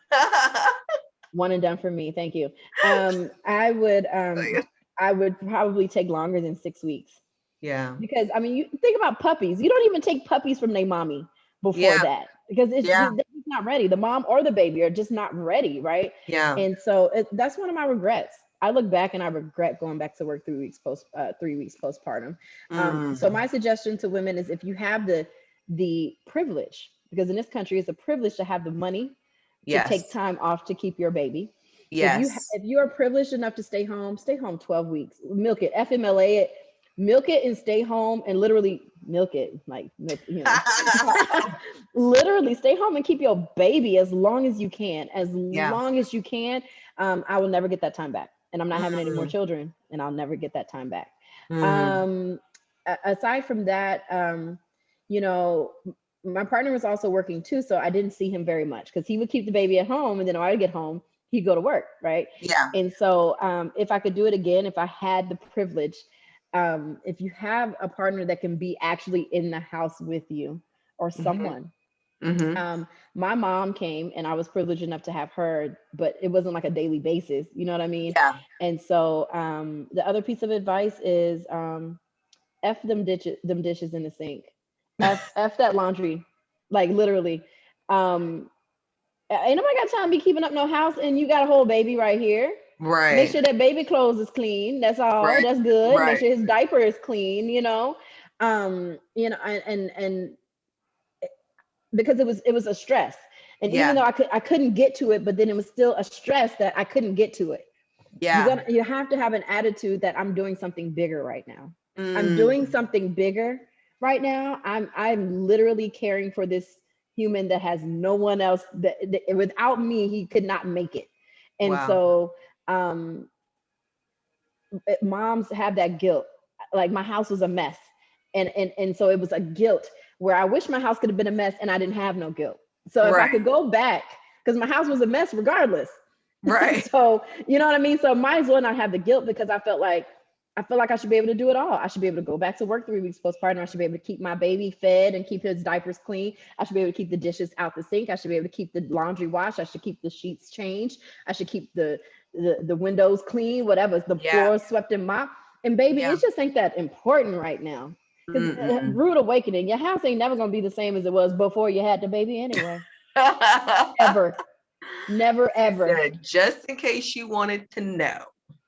One and done for me. Thank you. I would probably take longer than 6 weeks. Yeah. Because I mean, you think about puppies. You don't even take puppies from their mommy before Yeah. that because Yeah. they're just not ready. The mom or the baby are just not ready, right? Yeah. And so that's one of my regrets. I look back and I regret going back to work 3 weeks postpartum. So Mm. my suggestion to women is if you have the privilege, because in this country it's a privilege to have the money to take Yes. time off to keep your baby. Yes. If you are privileged enough to stay home 12 weeks. Milk it, FMLA it, milk it and stay home and literally milk it, like milk, literally stay home and keep your baby as long as you can, as Yeah. long as you can. I will never get that time back, and I'm not having any more Mm. children, and I'll never get that time back. Mm. Um, Aside from that, you know, my partner was also working too, so I didn't see him very much because he would keep the baby at home, and then when I would get home, he'd go to work, right? Yeah. And so, if I could do it again, if I had the privilege, if you have a partner that can be actually in the house with you or Hmm. someone. Hmm. My mom came and I was privileged enough to have her, but it wasn't like a daily basis, you know what I mean? Yeah. And so, the other piece of advice is, F them dishes in the sink. F that laundry. Like literally. Um, Ain't nobody got time to be keeping up no house and you got a whole baby right here. Make Right. sure that baby clothes is clean. That's all. Right. That's good. Make Right. sure his diaper is clean, and because it was a stress. And even Yeah. though I couldn't get to it, but then it was still a stress that I couldn't get to it. Yeah. You have to have an attitude that I'm doing something bigger right now. I'm doing Mm. something bigger right now. I'm literally caring for this human that has no one else that without me he could not make it. And Wow. so, moms have that guilt. Like my house was a mess, and so it was a guilt where I wish my house could have been a mess and I didn't have no guilt. So if I Right. could go back, because my house was a mess regardless. Right. So you know what I mean. So might as well not have the guilt because I feel like I should be able to do it all. I should be able to go back to work 3 weeks postpartum. I should be able to keep my baby fed and keep his diapers clean. I should be able to keep the dishes out the sink. I should be able to keep the laundry washed. I should keep the sheets changed. I should keep the windows clean, whatever, the Yeah. floors swept and mopped. And baby, Yeah. it just ain't that important right now. Because Mm-mm. rude awakening, your house ain't never gonna be the same as it was before you had the baby anyway. Ever. Never She ever. said, just in case you wanted to know.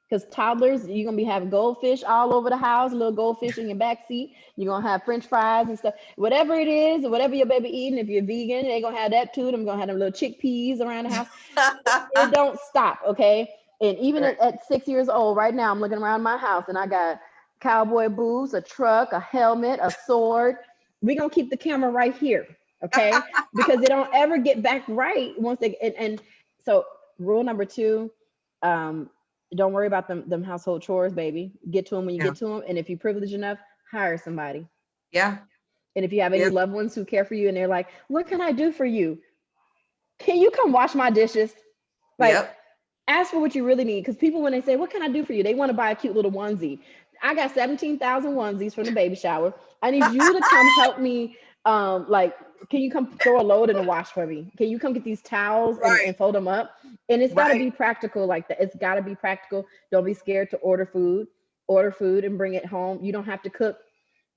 Because toddlers, you're gonna be having goldfish all over the house, little goldfish in your back seat. You're gonna have French fries and stuff. Whatever it is, or whatever your baby eating, if you're vegan, they're gonna have that too. They're gonna have them little chickpeas around the house. It don't stop, okay? And even Right. at 6 years old, right now, I'm looking around my house and I got cowboy boots, a truck, a helmet, a sword. We're gonna keep the camera right here, okay? Because they don't ever get back right once they and so rule number two, um, don't worry about them household chores, baby. Get to them when you Yeah. get to them. And if you're privileged enough, hire somebody. Yeah. And if you have any Yeah. loved ones who care for you and they're like, what can I do for you? Can you come wash my dishes? Like, Yep. ask for what you really need. Because people, when they say, what can I do for you? They want to buy a cute little onesie. I got 17,000 onesies from the baby shower. I need you to come help me. Like, can you come throw a load in the wash for me? Can you come get these towels Right. and fold them up? And it's got to Right. be practical like that. It's got to be practical. Don't be scared to order food. Order food and bring it home. You don't have to cook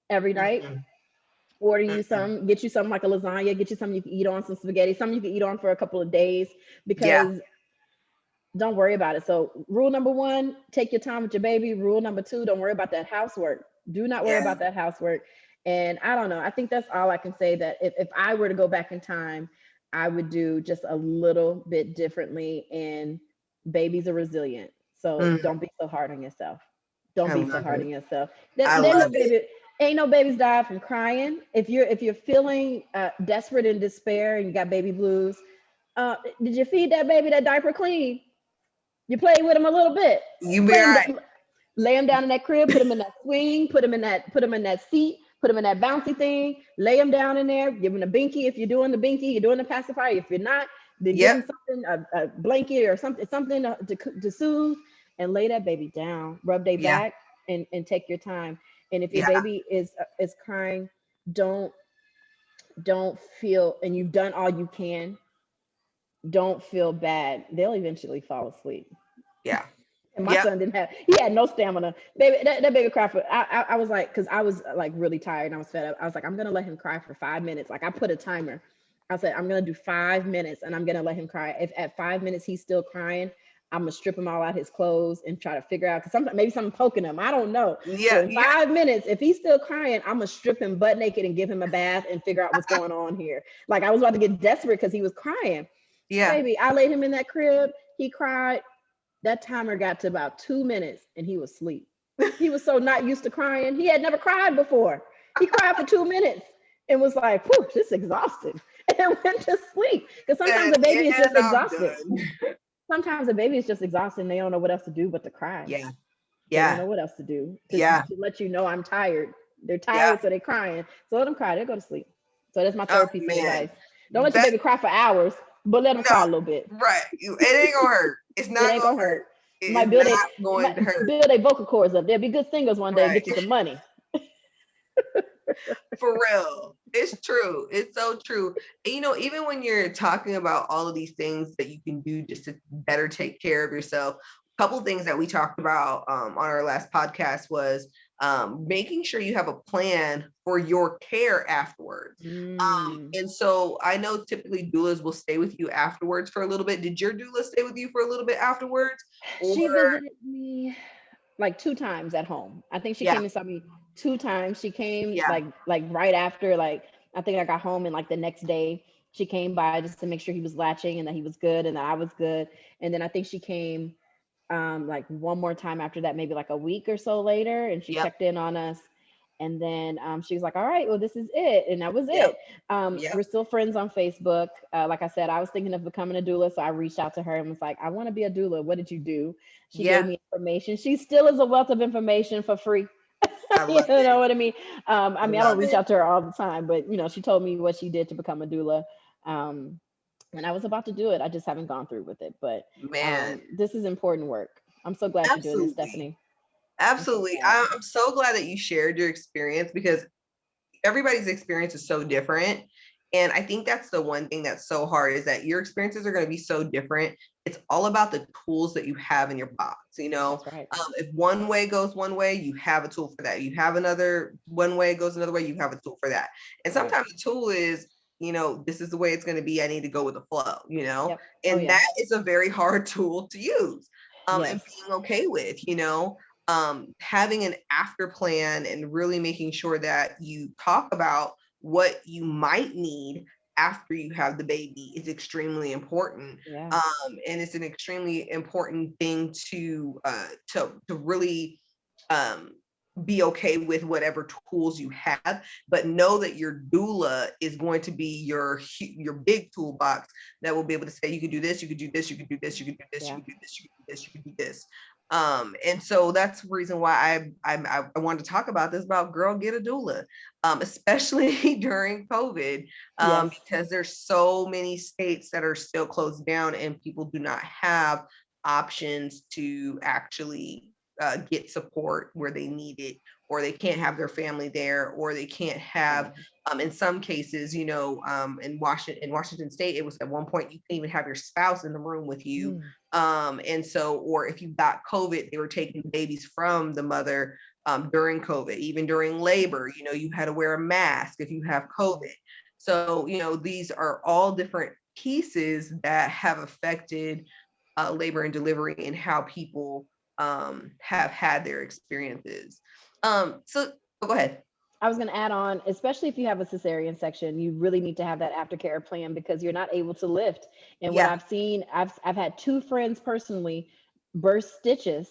every night. Mm-mm. Order you Mm-mm. some, get you something like a lasagna, get you something you can eat on, some spaghetti, something you can eat on for a couple of days, Yeah. because don't worry about it. So rule number one, take your time with your baby. Rule number two, don't worry about that housework. Do not worry Yeah. about that housework. And I don't know. I think that's all I can say, that if I were to go back in time, I would do just a little bit differently. And babies are resilient. So Mm. don't be so hard on yourself. Don't I be so love hard it. on yourself. I There's no love it. baby, ain't no babies die from crying. If you're feeling desperate and despair and you got baby blues, did you feed that baby that diaper clean? You play with them a little bit. You be Lay all them right. down, lay them down in that crib. Put them in that swing. Put them in that seat. Put them in that bouncy thing. Lay them down in there. Give them a binky if you're doing the binky. You're doing the pacifier. If you're not, then give them Yep. something, a blanket or something to soothe, and lay that baby down. Rub their Yeah. back and take your time. And if your Yeah. baby is crying, don't don't feel, and you've done all you can, don't feel bad. They'll eventually fall asleep. Yeah. And my Yep. son didn't have, he had no stamina. Baby, that baby cried for, I was like, because I was like really tired and I was fed up. I was like, I'm going to let him cry for 5 minutes. Like I put a timer. I said, I'm going to do 5 minutes and I'm going to let him cry. If at 5 minutes he's still crying, I'm going to strip him all out his clothes and try to figure out, because sometimes maybe something poking him. I don't know. So Yeah. in 5 minutes, if he's still crying, I'm going to strip him butt naked and give him a bath and figure out what's going on here. Like I was about to get desperate because he was crying. Yeah. Baby, I laid him in that crib. He cried. That timer got to about 2 minutes and he was asleep. He was so not used to crying. He had never cried before. He cried for 2 minutes and was like, whew, this is exhausting. And went to sleep. Because sometimes the baby is just exhausted. Sometimes the baby is just exhausted and they don't know what else to do but to cry. Yeah. They don't Yeah. know what else to do Yeah. to let you know I'm tired. They're Yeah. tired, so they're crying. So let them cry. They'll go to sleep. So that's my Oh, third piece of man. advice. Don't let your baby cry for hours, but let them cry a little bit. Right. It ain't gonna hurt. It's not It ain't gonna hurt. It Might is build not going to hurt. build their vocal cords up. They'll be good singers one day and Right. get you some money. For real. It's true. It's so true. And, you know, even when you're talking about all of these things that you can do just to better take care of yourself, a couple things that we talked about on our last podcast was making sure you have a plan for your care afterwards. And so I know typically doulas will stay with you afterwards for a little bit. Did your doula stay with you for a little bit afterwards? She visited me like 2 times at home. I think she came and saw me 2 times. She came like right after, like I think I got home and like the next day she came by just to make sure he was latching and that he was good and that I was good. And then I think she came like one more time after that, maybe like a week or so later, and she checked in on us. And then she was like, all right, well, this is it. And that was it. We're still friends on Facebook. Like I said, I was thinking of becoming a doula. So I reached out to her and was like, I want to be a doula. What did you do? She gave me information. She still is a wealth of information for free. You know what I mean? I don't reach out to her all the time, but you know, she told me what she did to become a doula. And I was about to do it. I just haven't gone through with it. But this is important work. I'm so glad you're doing this, Stephanie. Absolutely. I'm so glad that you shared your experience, because everybody's experience is so different. And I think that's the one thing that's so hard, is that your experiences are going to be so different. It's all about the tools that you have in your box. You know, if one way goes one way, you have a tool for that. You have another, one way goes another way, you have a tool for that. And sometimes the tool is, you know, this is the way it's going to be. I need to go with the flow, you know, and that is a very hard tool to use and being okay with, you know. Having an after plan and really making sure that you talk about what you might need after you have the baby is extremely important. And it's an extremely important thing to really be okay with whatever tools you have, but know that your doula is going to be your big toolbox that will be able to say, you can do this, you can do this, you can do this, you can do this, you can do this, you can do this, you can do this. And so that's the reason why I wanted to talk about this, about girl, get a doula, especially during COVID, because there's so many states that are still closed down and people do not have options to actually get support where they need it, or they can't have their family there, or they can't have, in some cases, you know, in Washington State, it was at one point you couldn't even have your spouse in the room with you. And so, or if you got COVID, they were taking babies from the mother during COVID, even during labor, you know, you had to wear a mask if you have COVID. So, you know, these are all different pieces that have affected labor and delivery and how people have had their experiences. So go ahead. I was going to add on, especially if you have a cesarean section, you really need to have that aftercare plan, because you're not able to lift. And what I've seen, I've had 2 friends personally burst stitches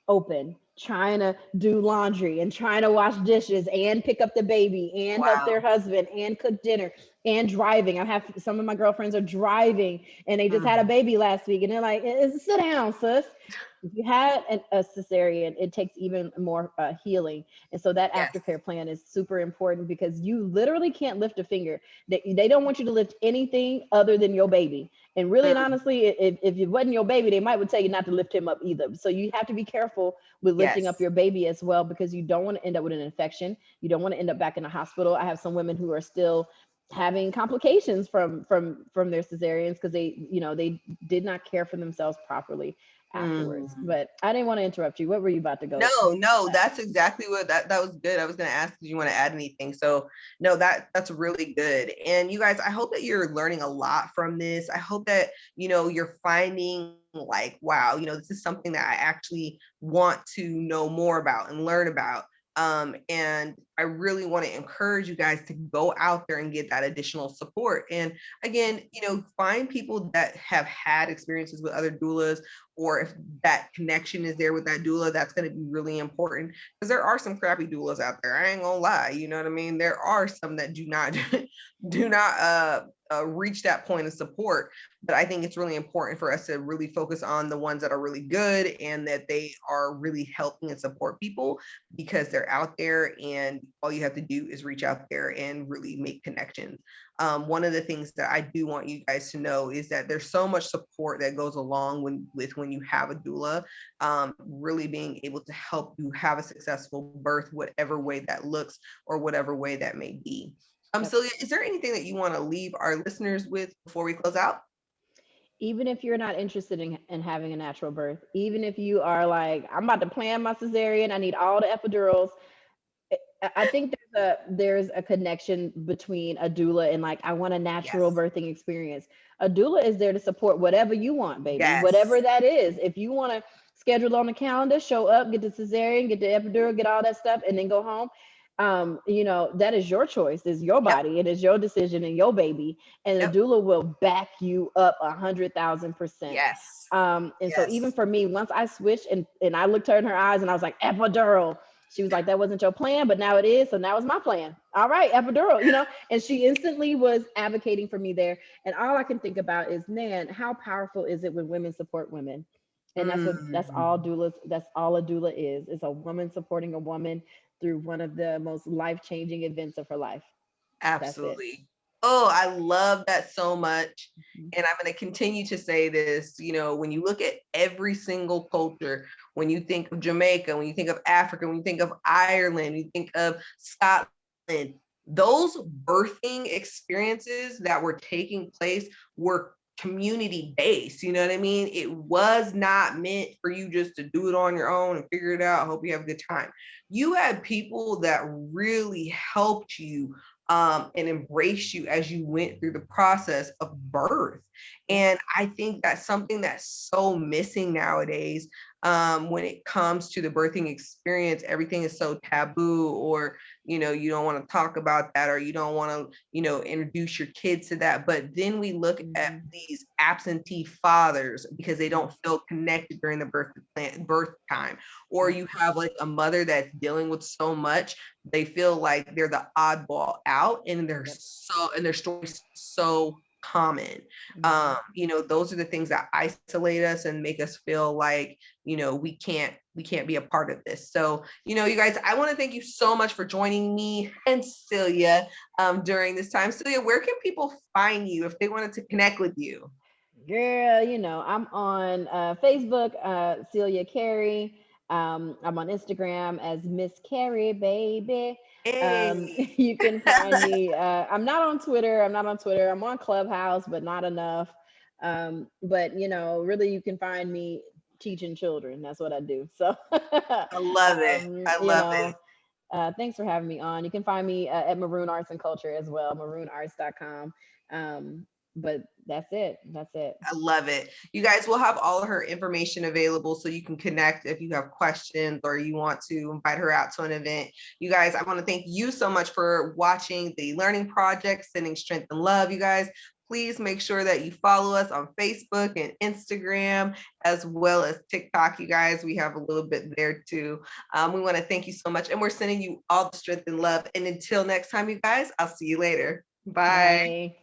open, trying to do laundry and trying to wash dishes and pick up the baby and help their husband and cook dinner and driving. I have some of my girlfriends are driving and they just had a baby last week and they're like, sit down, sis. If you had a cesarean, it takes even more healing. And so that aftercare plan is super important, because you literally can't lift a finger. They don't want you to lift anything other than your baby. And really and honestly, if it wasn't your baby, they might would tell you not to lift him up either. So you have to be careful with lifting up your baby as well, because you don't want to end up with an infection. You don't want to end up back in the hospital. I have some women who are still having complications from their cesareans because they did not care for themselves properly afterwards. Mm. But I didn't want to interrupt you. What were you about to go? No, that's exactly what that was good. I was going to ask if you want to add anything. So no, that's really good. And you guys, I hope that you're learning a lot from this. I hope that, you're finding like, wow, this is something that I actually want to know more about and learn about. And I really want to encourage you guys to go out there and get that additional support. And again, find people that have had experiences with other doulas, or if that connection is there with that doula, that's going to be really important, because there are some crappy doulas out there. I ain't gonna lie, you know what I mean? There are some that do not do not reach that point of support. But I think it's really important for us to really focus on the ones that are really good and that they are really helping and support people, because they're out there and all you have to do is reach out there and really make connections. One of the things that I do want you guys to know is that there's so much support that goes along when you have a doula, really being able to help you have a successful birth, whatever way that looks or whatever way that may be. Yep. Celia, is there anything that you want to leave our listeners with before we close out? Even if you're not interested in having a natural birth, even if you are like, I'm about to plan my cesarean, I need all the epidurals, I think there's a connection between a doula and like, I want a natural Yes. birthing experience. A doula is there to support whatever you want, baby, Yes. whatever that is. If you want to schedule on the calendar, show up, get the cesarean, get the epidural, get all that stuff, and then go home. That is your choice. It's your Yep. body. It is your decision and your baby. And the Yep. doula will back you up 100,000%. Yes. And so even Yes. for me, once I switched and I looked her in her eyes and I was like, epidural. She was like, that wasn't your plan, but now it is. So now it's my plan. All right, epidural, and she instantly was advocating for me there. And all I can think about is, man, how powerful is it when women support women? And that's all Mm. doulas, that's all a doula is. It's a woman supporting a woman through one of the most life-changing events of her life. That's it. Absolutely. Oh, I love that so much. Mhm. And I'm going to continue to say this, when you look at every single culture, when you think of Jamaica, when you think of Africa, when you think of Ireland, when you think of Scotland, those birthing experiences that were taking place were community based. You know what I mean? It was not meant for you just to do it on your own and figure it out. I hope you have a good time. You had people that really helped you, and embrace you as you went through the process of birth. And I think that's something that's so missing nowadays. When it comes to the birthing experience, everything is so taboo, or you don't want to talk about that, or you don't want to introduce your kids to that. But then we look at Mhm. these absentee fathers because they don't feel connected during the birth time, or Yep. you have like a mother that's dealing with so much, they feel like they're the oddball out, and Yep. their story's so common. Mhm. Those are the things that isolate us and make us feel like we can't be a part of this. So you guys, I want to thank you so much for joining me and Celia during this time. Celia, where can people find you if they wanted to connect with you? Girl, I'm on Facebook, Celia Carey. I'm on Instagram as Miss Carey, baby. Hey. You can find me. I'm not on Twitter. I'm on Clubhouse, but not enough. But really, you can find me teaching children. That's what I do. So, I love it. I love it. thanks for having me on. You can find me at Maroon Arts and Culture as well, maroonarts.com. But that's it. That's it. I love it. You guys will have all of her information available so you can connect if you have questions or you want to invite her out to an event. You guys, I want to thank you so much for watching the Learning Project, Sending Strength and Love. You guys, please make sure that you follow us on Facebook and Instagram, as well as TikTok. You guys, we have a little bit there too. We want to thank you so much, and we're sending you all the strength and love. And until next time, you guys, I'll see you later. Bye. Bye.